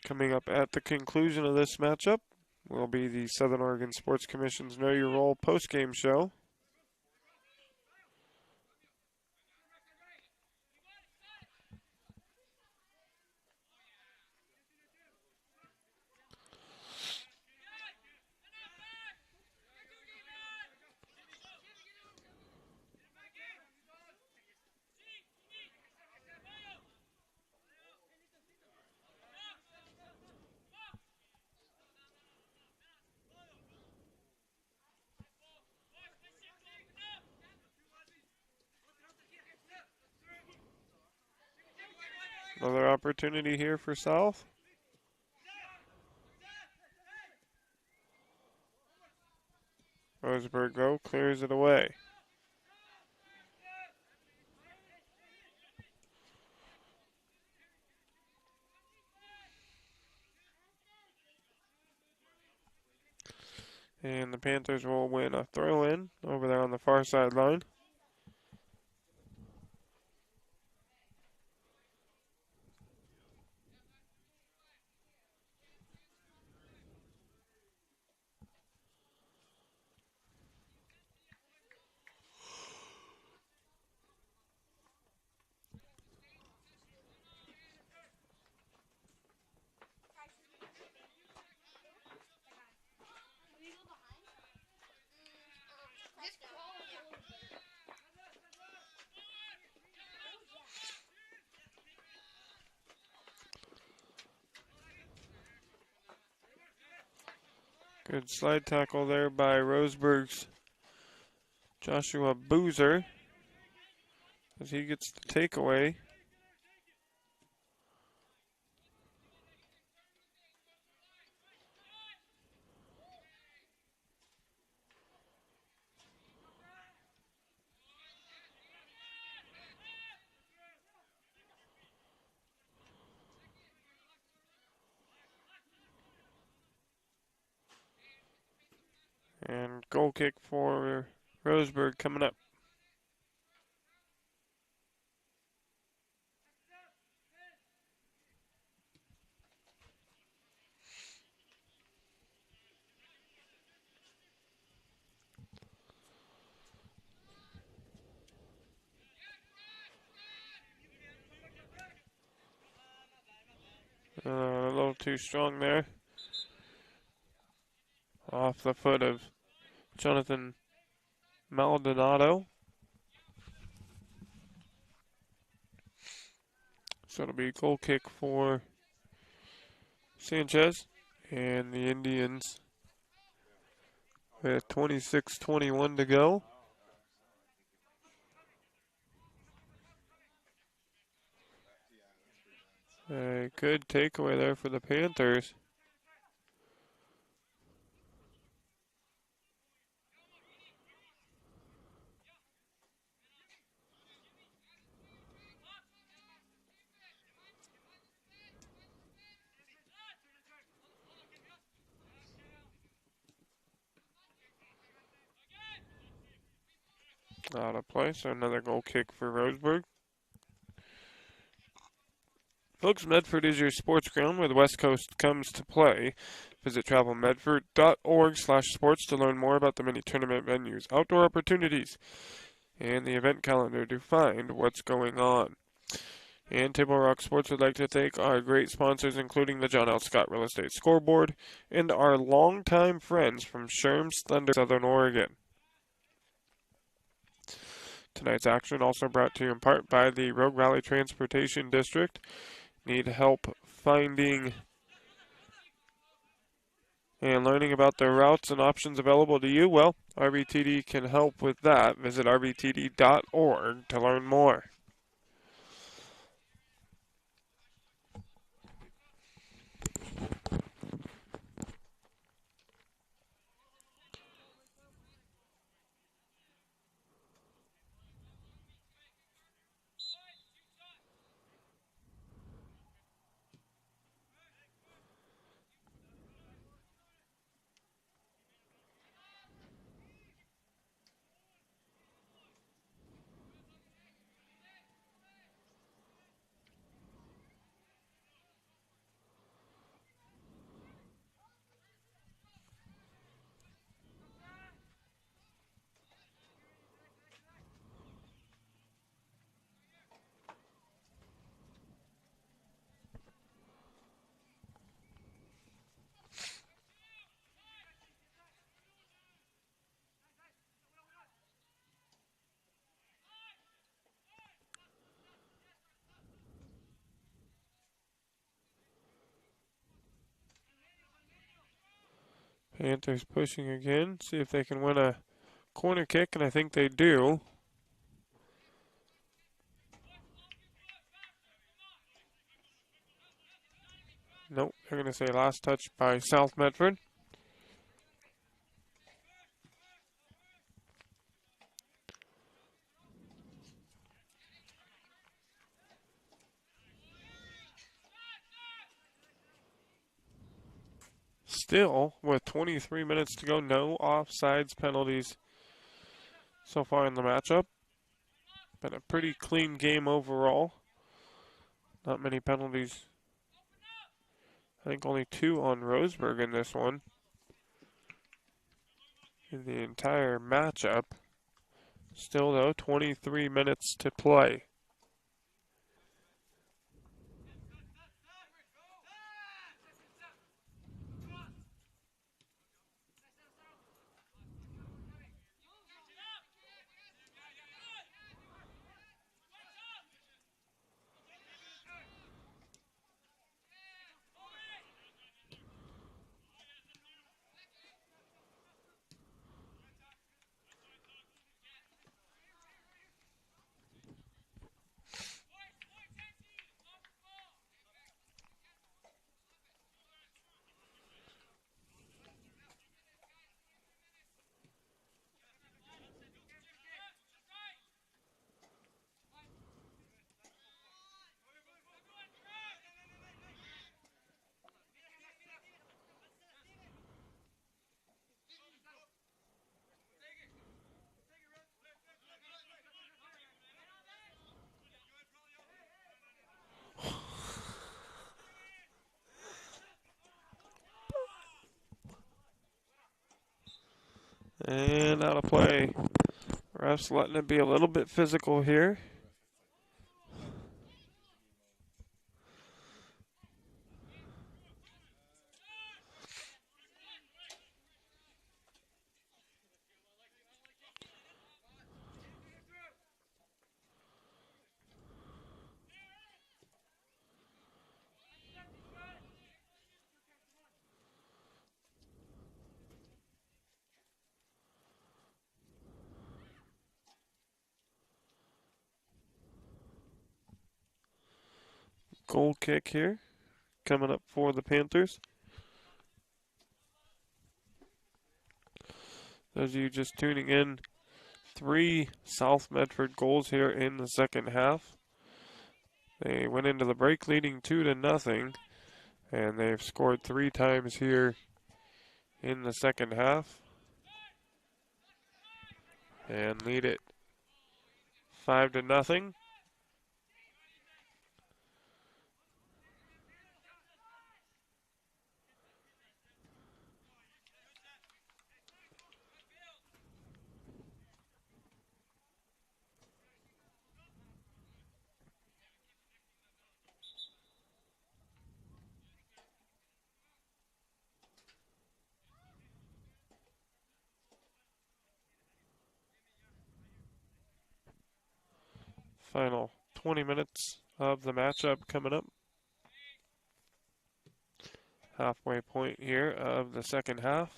Coming up at the conclusion of this matchup, will be the Southern Oregon Sports Commission's Know Your Role postgame show. Another opportunity here for South. Roseburg, though, clears it away. And the Panthers will win a throw-in over there on the far sideline. Good slide tackle there by Roseburg's Joshua Boozer as he gets the takeaway. And goal kick for Roseburg coming up. A little too strong there. Off the foot of Jonathan Maldonado. So it'll be a goal kick for Sanchez and the Indians with 26-21 to go. A good takeaway there for the Panthers. Out of play, so another goal kick for Roseburg. Folks, Medford is your sports ground where the West Coast comes to play. Visit travelmedford.org/sports to learn more about the many tournament venues, outdoor opportunities, and the event calendar to find what's going on. And Table Rock Sports would like to thank our great sponsors, including the John L. Scott Real Estate Scoreboard and our longtime friends from Sherm's Thunder, Southern Oregon. Tonight's action also brought to you in part by the Rogue Valley Transportation District. Need help finding and learning about the routes and options available to you? Well, RVTD can help with that. Visit rvtd.org to learn more. Panthers pushing again. See if they can win a corner kick, and I think they do. Nope, they're going to say last touch by South Medford. Still, with 23 minutes to go, no offsides penalties so far in the matchup. Been a pretty clean game overall. Not many penalties. I think only 2 on Roseburg in this one. In the entire matchup. Still, though, 23 minutes to play. And out of play. Refs letting it be a little bit physical here. Goal kick here, coming up for the Panthers. Those of you just tuning in, 3 South Medford goals here in the second half. They went into the break leading 2-0, and they've scored 3 times here in the second half. And lead it 5-0. Final 20 minutes of the matchup coming up. Halfway point here of the second half.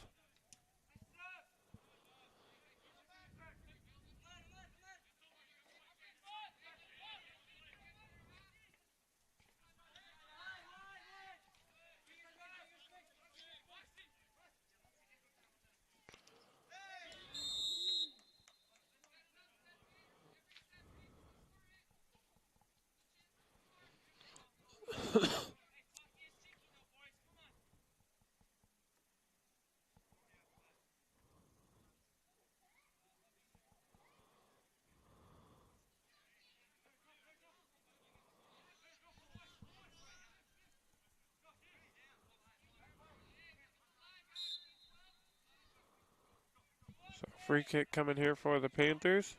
So free kick coming here for the Panthers.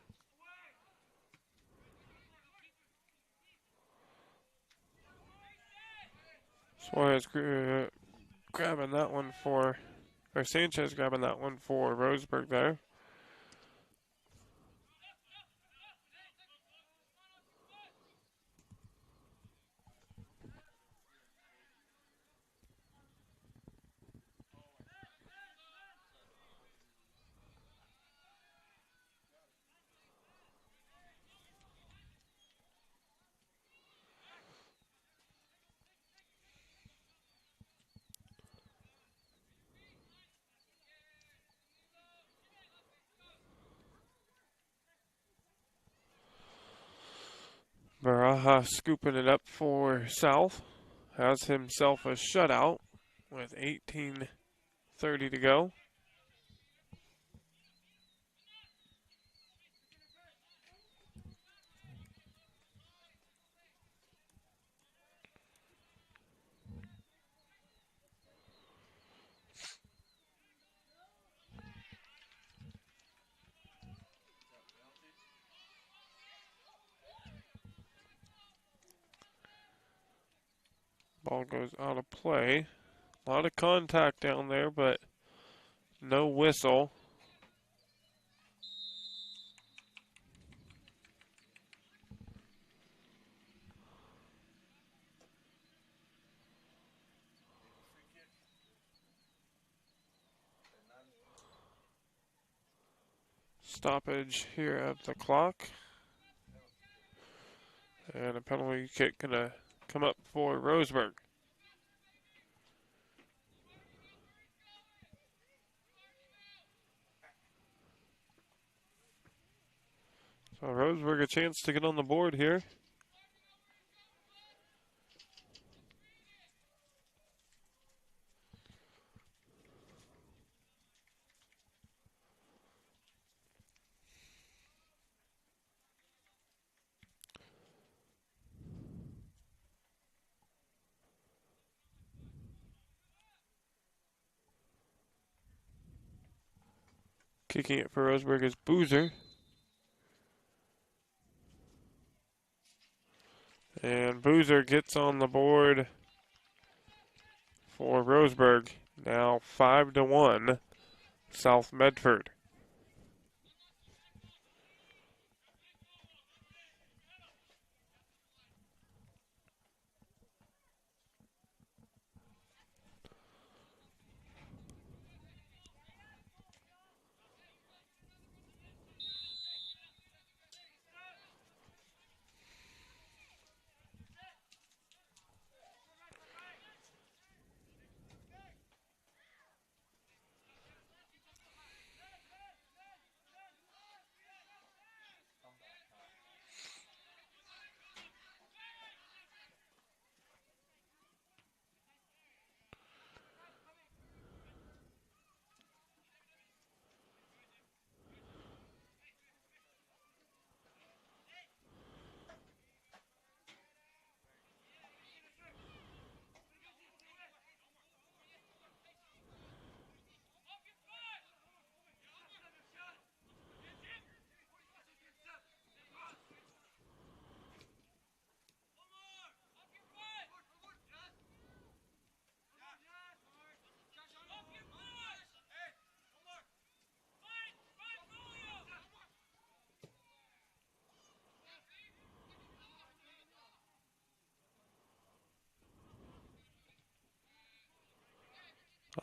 Suarez grabbing that one for, or Sanchez grabbing that one for Roseburg there. Baja scooping it up for South. Has himself a shutout with 18:30 to go. Ball goes out of play. A lot of contact down there, but no whistle. Stoppage here at the clock. And a penalty kick gonna come up for Roseburg. So Roseburg a chance to get on the board here. Kicking it for Roseburg is Boozer. And Boozer gets on the board for Roseburg. Now 5-1, South Medford.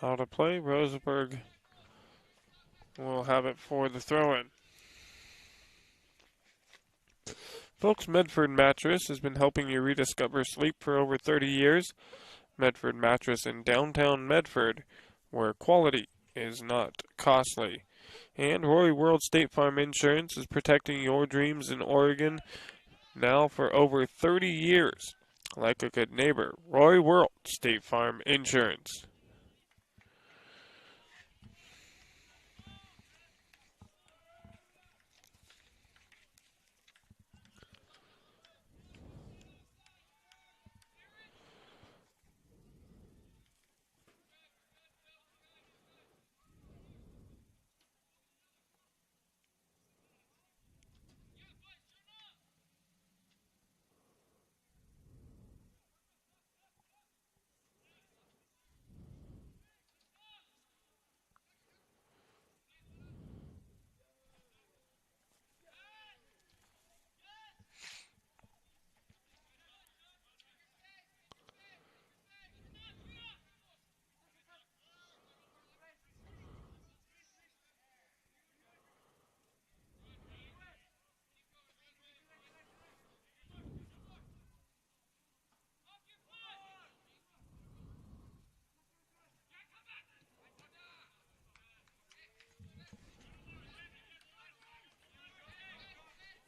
Out of play, Roseburg will have it for the throw-in. Folks, Medford Mattress has been helping you rediscover sleep for over 30 years. Medford Mattress in downtown Medford, where quality is not costly. And Roy World State Farm Insurance is protecting your dreams in Oregon now for over 30 years. Like a good neighbor, Roy World State Farm Insurance.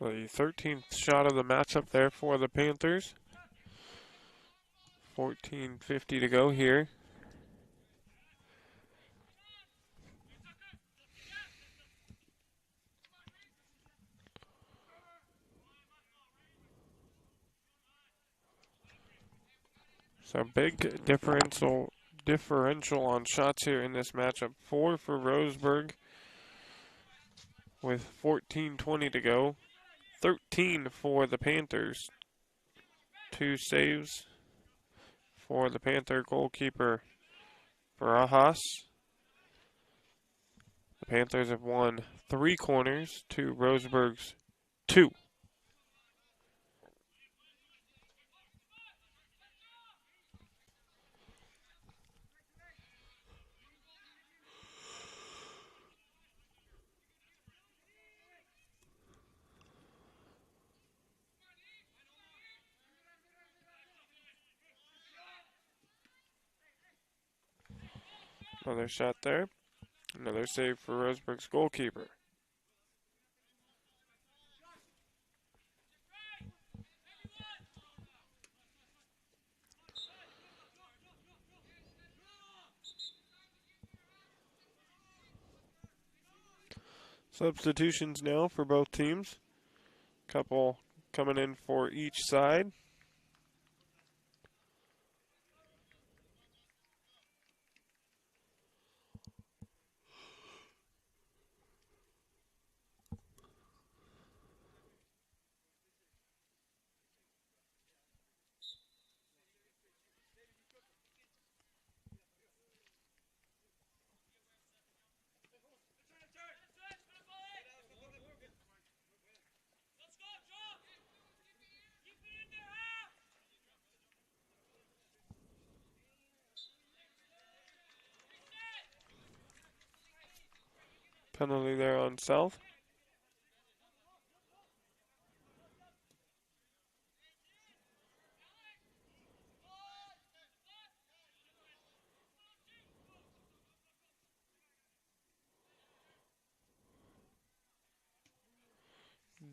The 13th shot of the matchup there for the Panthers. 14:50 to go here. So big differential on shots here in this matchup. 4 for Roseburg with 14:20 to go. 13 for the Panthers. 2 saves for the Panther goalkeeper Barajas. The Panthers have won 3 corners to Roseburg's 2. Another shot there. Another save for Roseburg's goalkeeper. Substitutions now for both teams. Couple coming in for each side. Penalty there on South.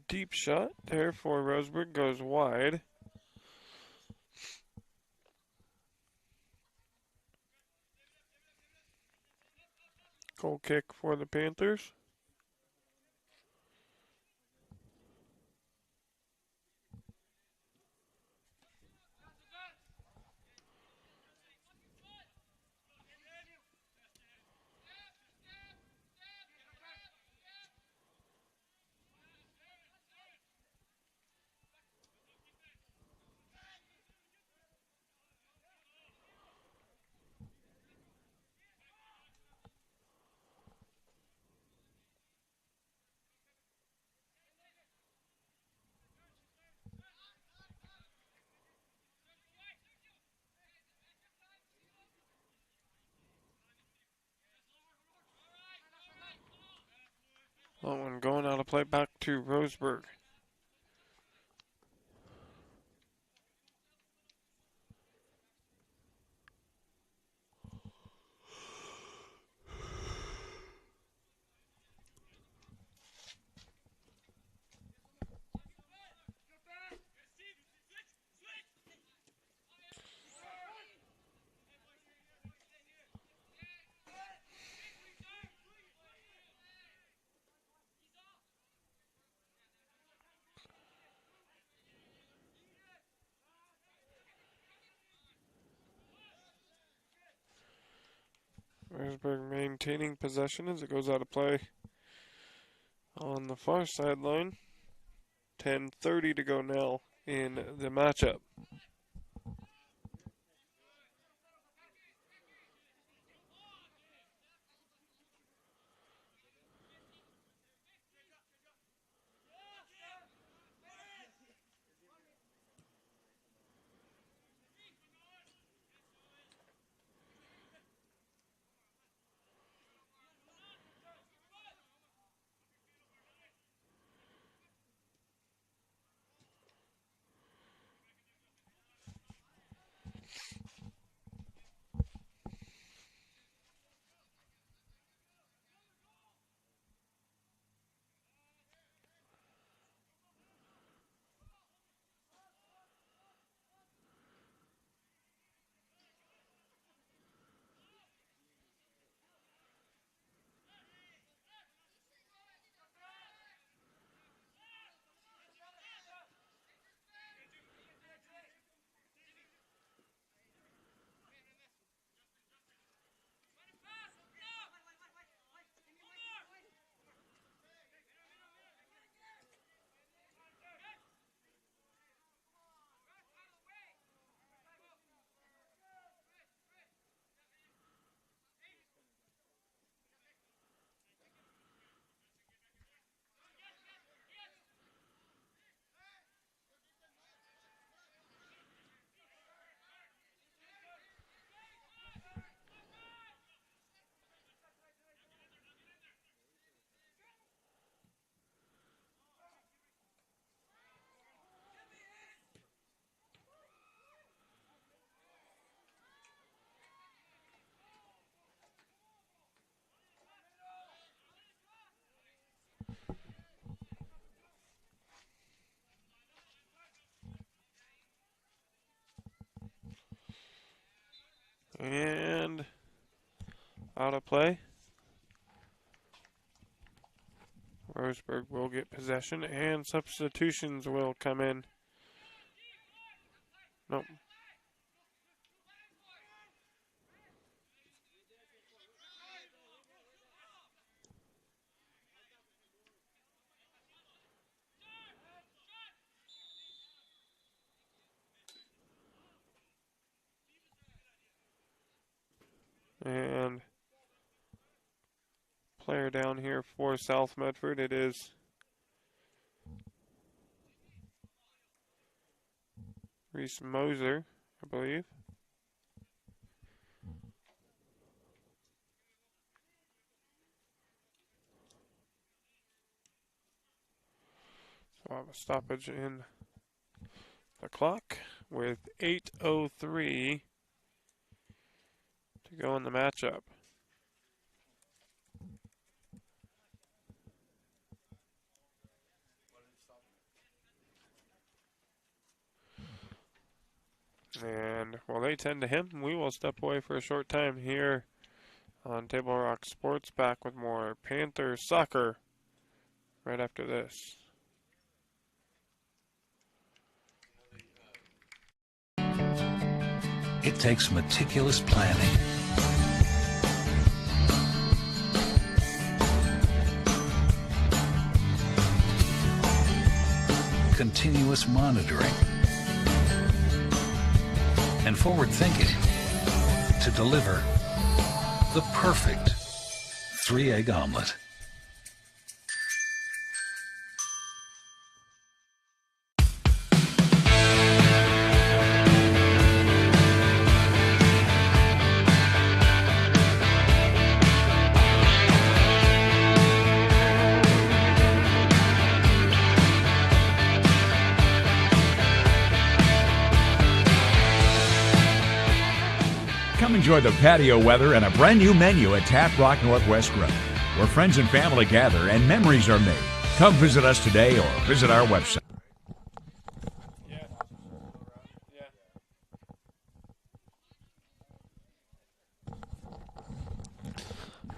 Deep shot there for Roseburg, goes wide. Goal kick for the Panthers. That one going out of play back to Roseburg. Roseburg maintaining possession as it goes out of play on the far sideline. 10:30 to go now in the matchup. And out of play. Roseburg will get possession, and substitutions will come in. Nope. And player down here for South Medford, it is Reese Moser, I believe. So I have a stoppage in the clock with 8:03 to go in the matchup. And while they tend to him, we will step away for a short time here on Table Rock Sports. Back with more Panthers soccer right after this. It takes meticulous planning, continuous monitoring, and forward thinking to deliver the perfect 3-egg omelet. Come enjoy the patio weather and a brand new menu at Tap Rock Northwest Grill, where friends and family gather and memories are made. Come visit us today or visit our website.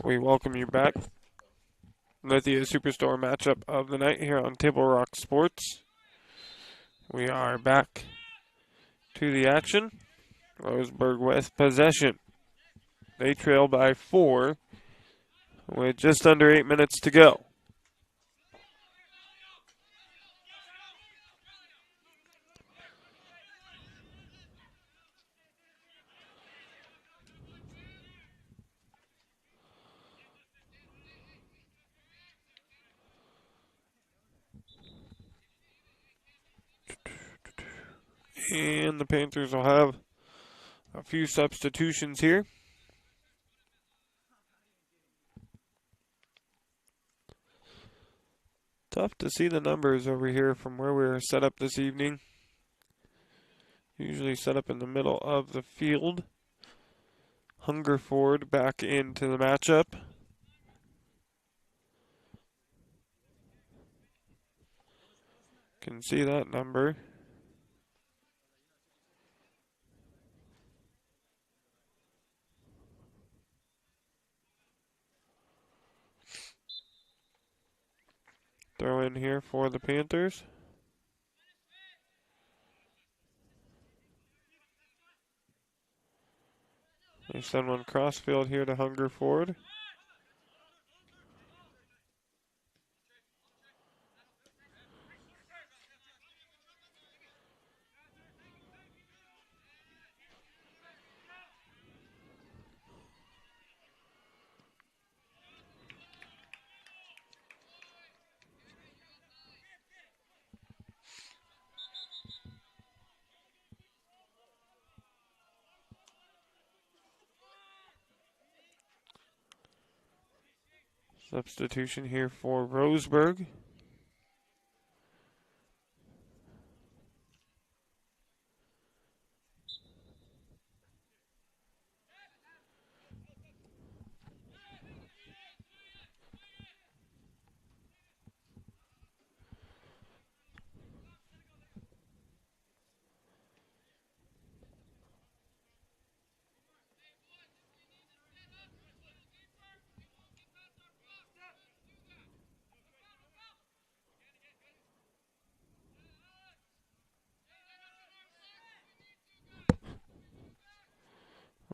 We welcome you back. Lithia Superstore matchup of the night here on Table Rock Sports. We are back to the action. Roseburg with possession. They trail by 4 with just under 8 minutes to go. And the Panthers will have a few substitutions here. Tough to see the numbers over here from where we were set up this evening. Usually set up in the middle of the field. Hungerford back into the matchup. Can see that number. Throw in here for the Panthers. They send one crossfield here to Hungerford. Substitution here for Roseburg.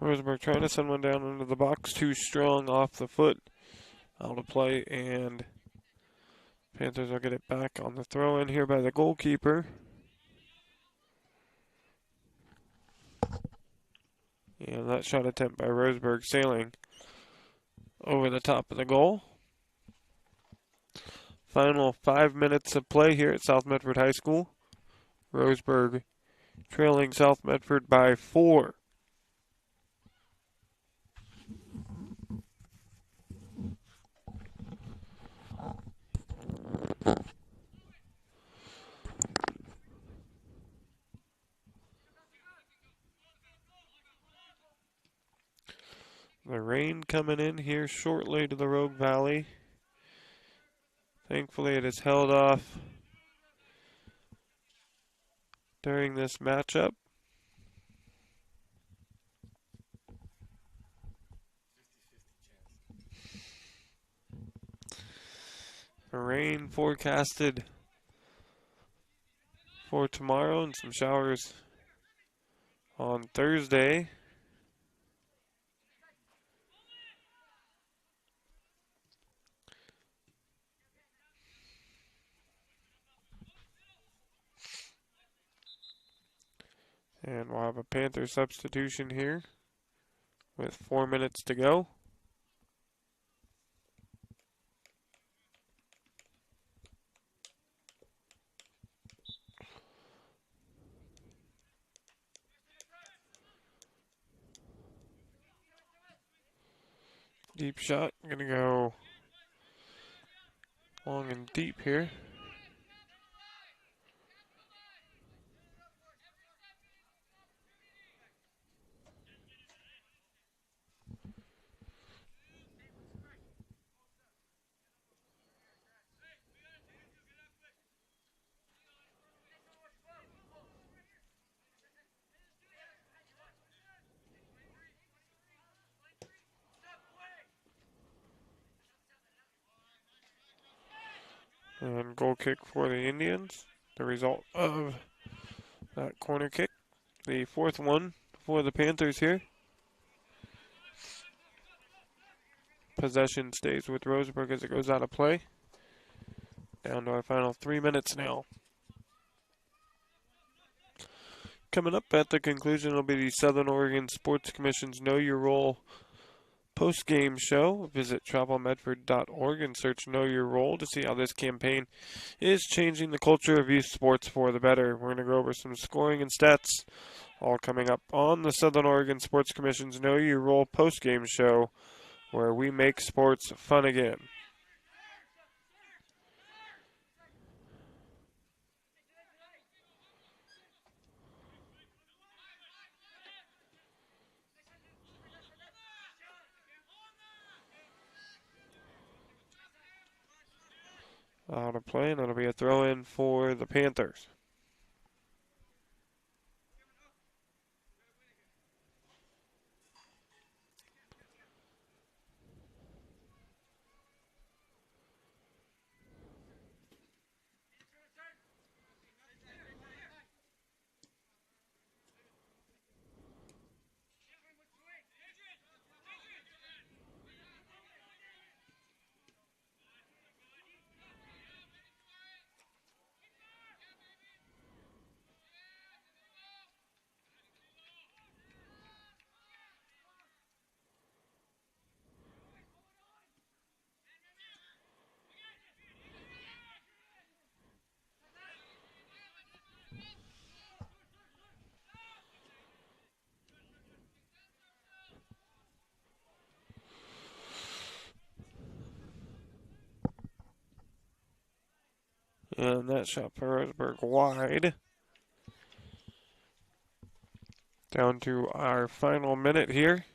Roseburg trying to send one down into the box. Too strong off the foot. Out of play, and Panthers will get it back on the throw in here by the goalkeeper. And that shot attempt by Roseburg sailing over the top of the goal. Final 5 minutes of play here at South Medford High School. Roseburg trailing South Medford by 4. The rain coming in here shortly to the Rogue Valley. Thankfully it is held off during this matchup. The rain forecasted for tomorrow and some showers on Thursday. And we'll have a Panther substitution here with 4 minutes to go. Deep shot, gonna go long and deep here. And goal kick for the Indians. The result of that corner kick. The fourth one for the Panthers here. Possession stays with Roseburg as it goes out of play. Down to our final 3 minutes now. Coming up at the conclusion will be the Southern Oregon Sports Commission's Know Your Role post-game show. Visit travelmedford.org and search Know Your Role to see how this campaign is changing the culture of youth sports for the better. We're going to go over some scoring and stats, all coming up on the Southern Oregon Sports Commission's Know Your Role post-game show, where we make sports fun again. Out of play, and that'll be a throw-in for the Panthers. And that shot for Roseburg wide. Down to our final minute here.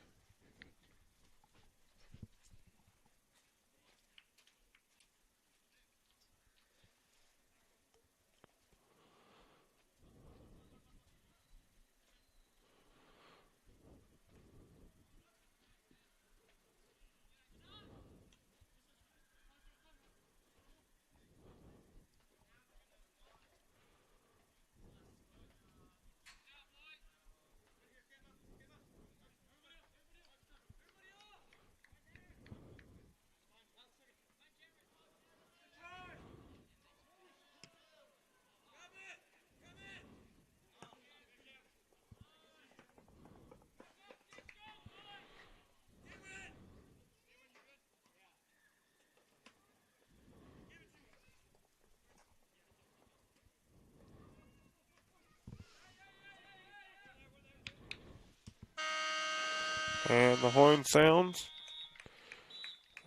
And the horn sounds.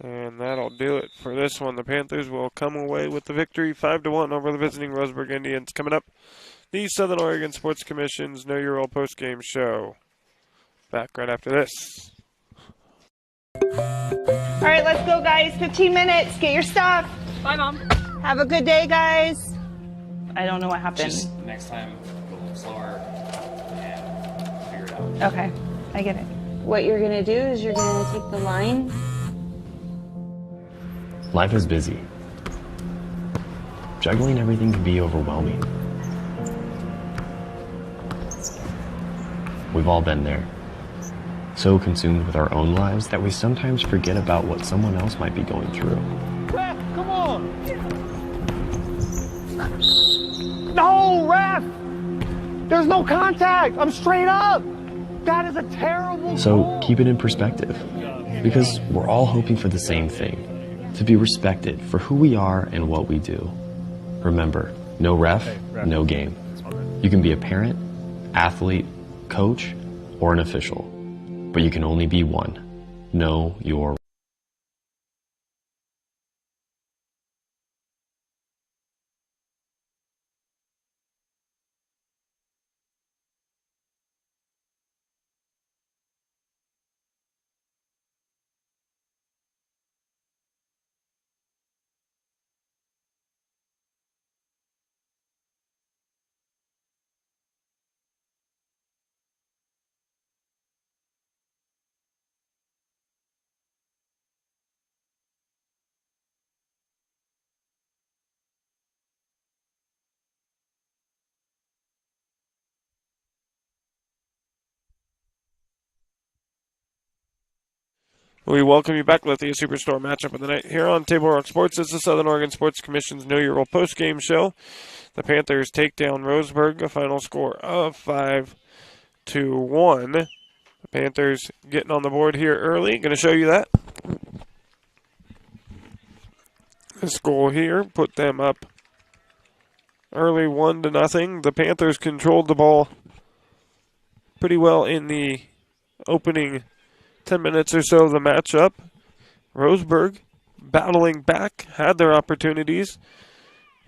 And that'll do it for this one. The Panthers will come away with the victory 5-1 over the visiting Roseburg Indians. Coming up, the Southern Oregon Sports Commission's Know Your Role postgame show. Back right after this. All right, let's go, guys. 15 minutes. Get your stuff. Bye, Mom. Have a good day, guys. I don't know what happened. Just next time, go a little slower and figure it out. Okay, I get it. What you're going to do is you're going to take the line. Life is busy. Juggling everything can be overwhelming. We've all been there. So consumed with our own lives that we sometimes forget about what someone else might be going through. Ref, come on! No, ref! There's no contact! I'm straight up! That is a terrible So goal. keep it in perspective, because we're all hoping for the same thing, to be respected for who we are and what we do. Remember, no ref, no game. You can be a parent, athlete, coach, or an official, but you can only be one. Know your We welcome you back. Lithia Superstore matchup of the night here on Table Rock Sports. It's the Southern Oregon Sports Commission's Know Your Role postgame show. The Panthers take down Roseburg, a final score of 5-1. The Panthers getting on the board here early. Going to show you that. This goal here put them up early 1-0. The Panthers controlled the ball pretty well in the opening 10 minutes or so of the matchup. Roseburg battling back, had their opportunities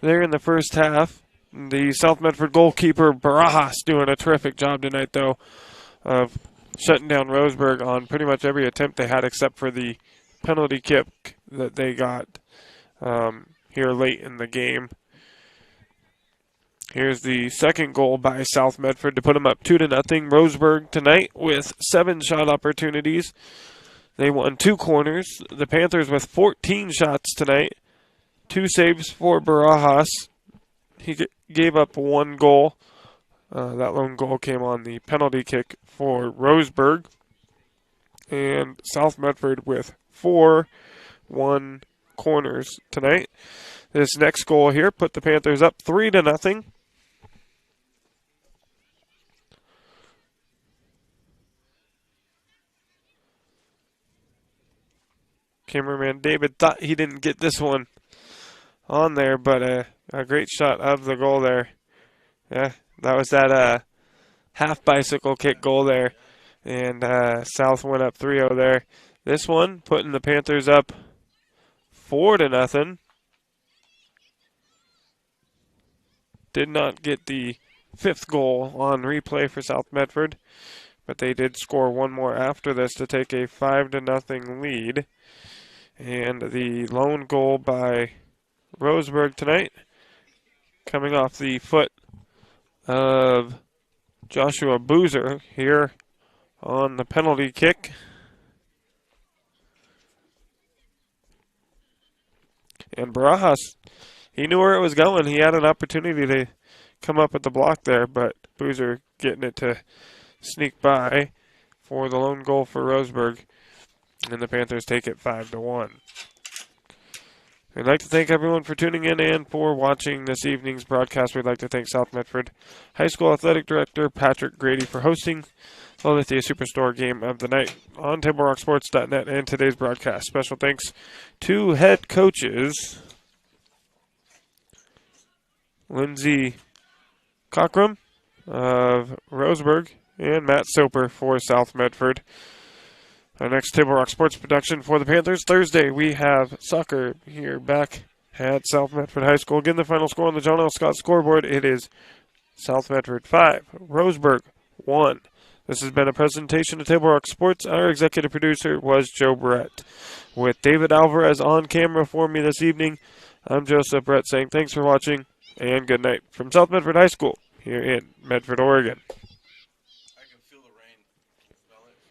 there in the first half. The South Medford goalkeeper, Barajas, doing a terrific job tonight, though, of shutting down Roseburg on pretty much every attempt they had except for the penalty kick that they got here late in the game. Here's the second goal by South Medford to put them up 2-0. Roseburg tonight with 7 shot opportunities. They won 2 corners. The Panthers with 14 shots tonight. 2 saves for Barajas. He gave up 1 goal. That lone goal came on the penalty kick for Roseburg. And South Medford with 4 1 corners tonight. This next goal here put the Panthers up 3-0. Cameraman David thought he didn't get this one on there, but a great shot of the goal there. Yeah, that was that half bicycle kick goal there. And South went up 3-0 there. This one putting the Panthers up 4-0. Did not get the 5th goal on replay for South Medford, but they did score 1 more after this to take a 5-0 lead. And the lone goal by Roseburg tonight, coming off the foot of Joshua Boozer here on the penalty kick. And Barajas, he knew where it was going. He had an opportunity to come up at the block there, but Boozer getting it to sneak by for the lone goal for Roseburg. And the Panthers take it 5-1. We'd like to thank everyone for tuning in and for watching this evening's broadcast. We'd like to thank South Medford High School Athletic Director Patrick Grady for hosting the Lithia Superstore game of the night on TableRockSports.net and today's broadcast. Special thanks to head coaches Lindsey Cockrum of Roseburg and Matt Soper for South Medford. Our next Table Rock Sports production for the Panthers. Thursday, we have soccer here back at South Medford High School. Again, the final score on the John L. Scott scoreboard, it is South Medford 5, Roseburg 1. This has been a presentation of Table Rock Sports. Our executive producer was Joe Brett. With David Alvarez on camera for me this evening, I'm Joseph Brett saying thanks for watching and good night from South Medford High School here in Medford, Oregon.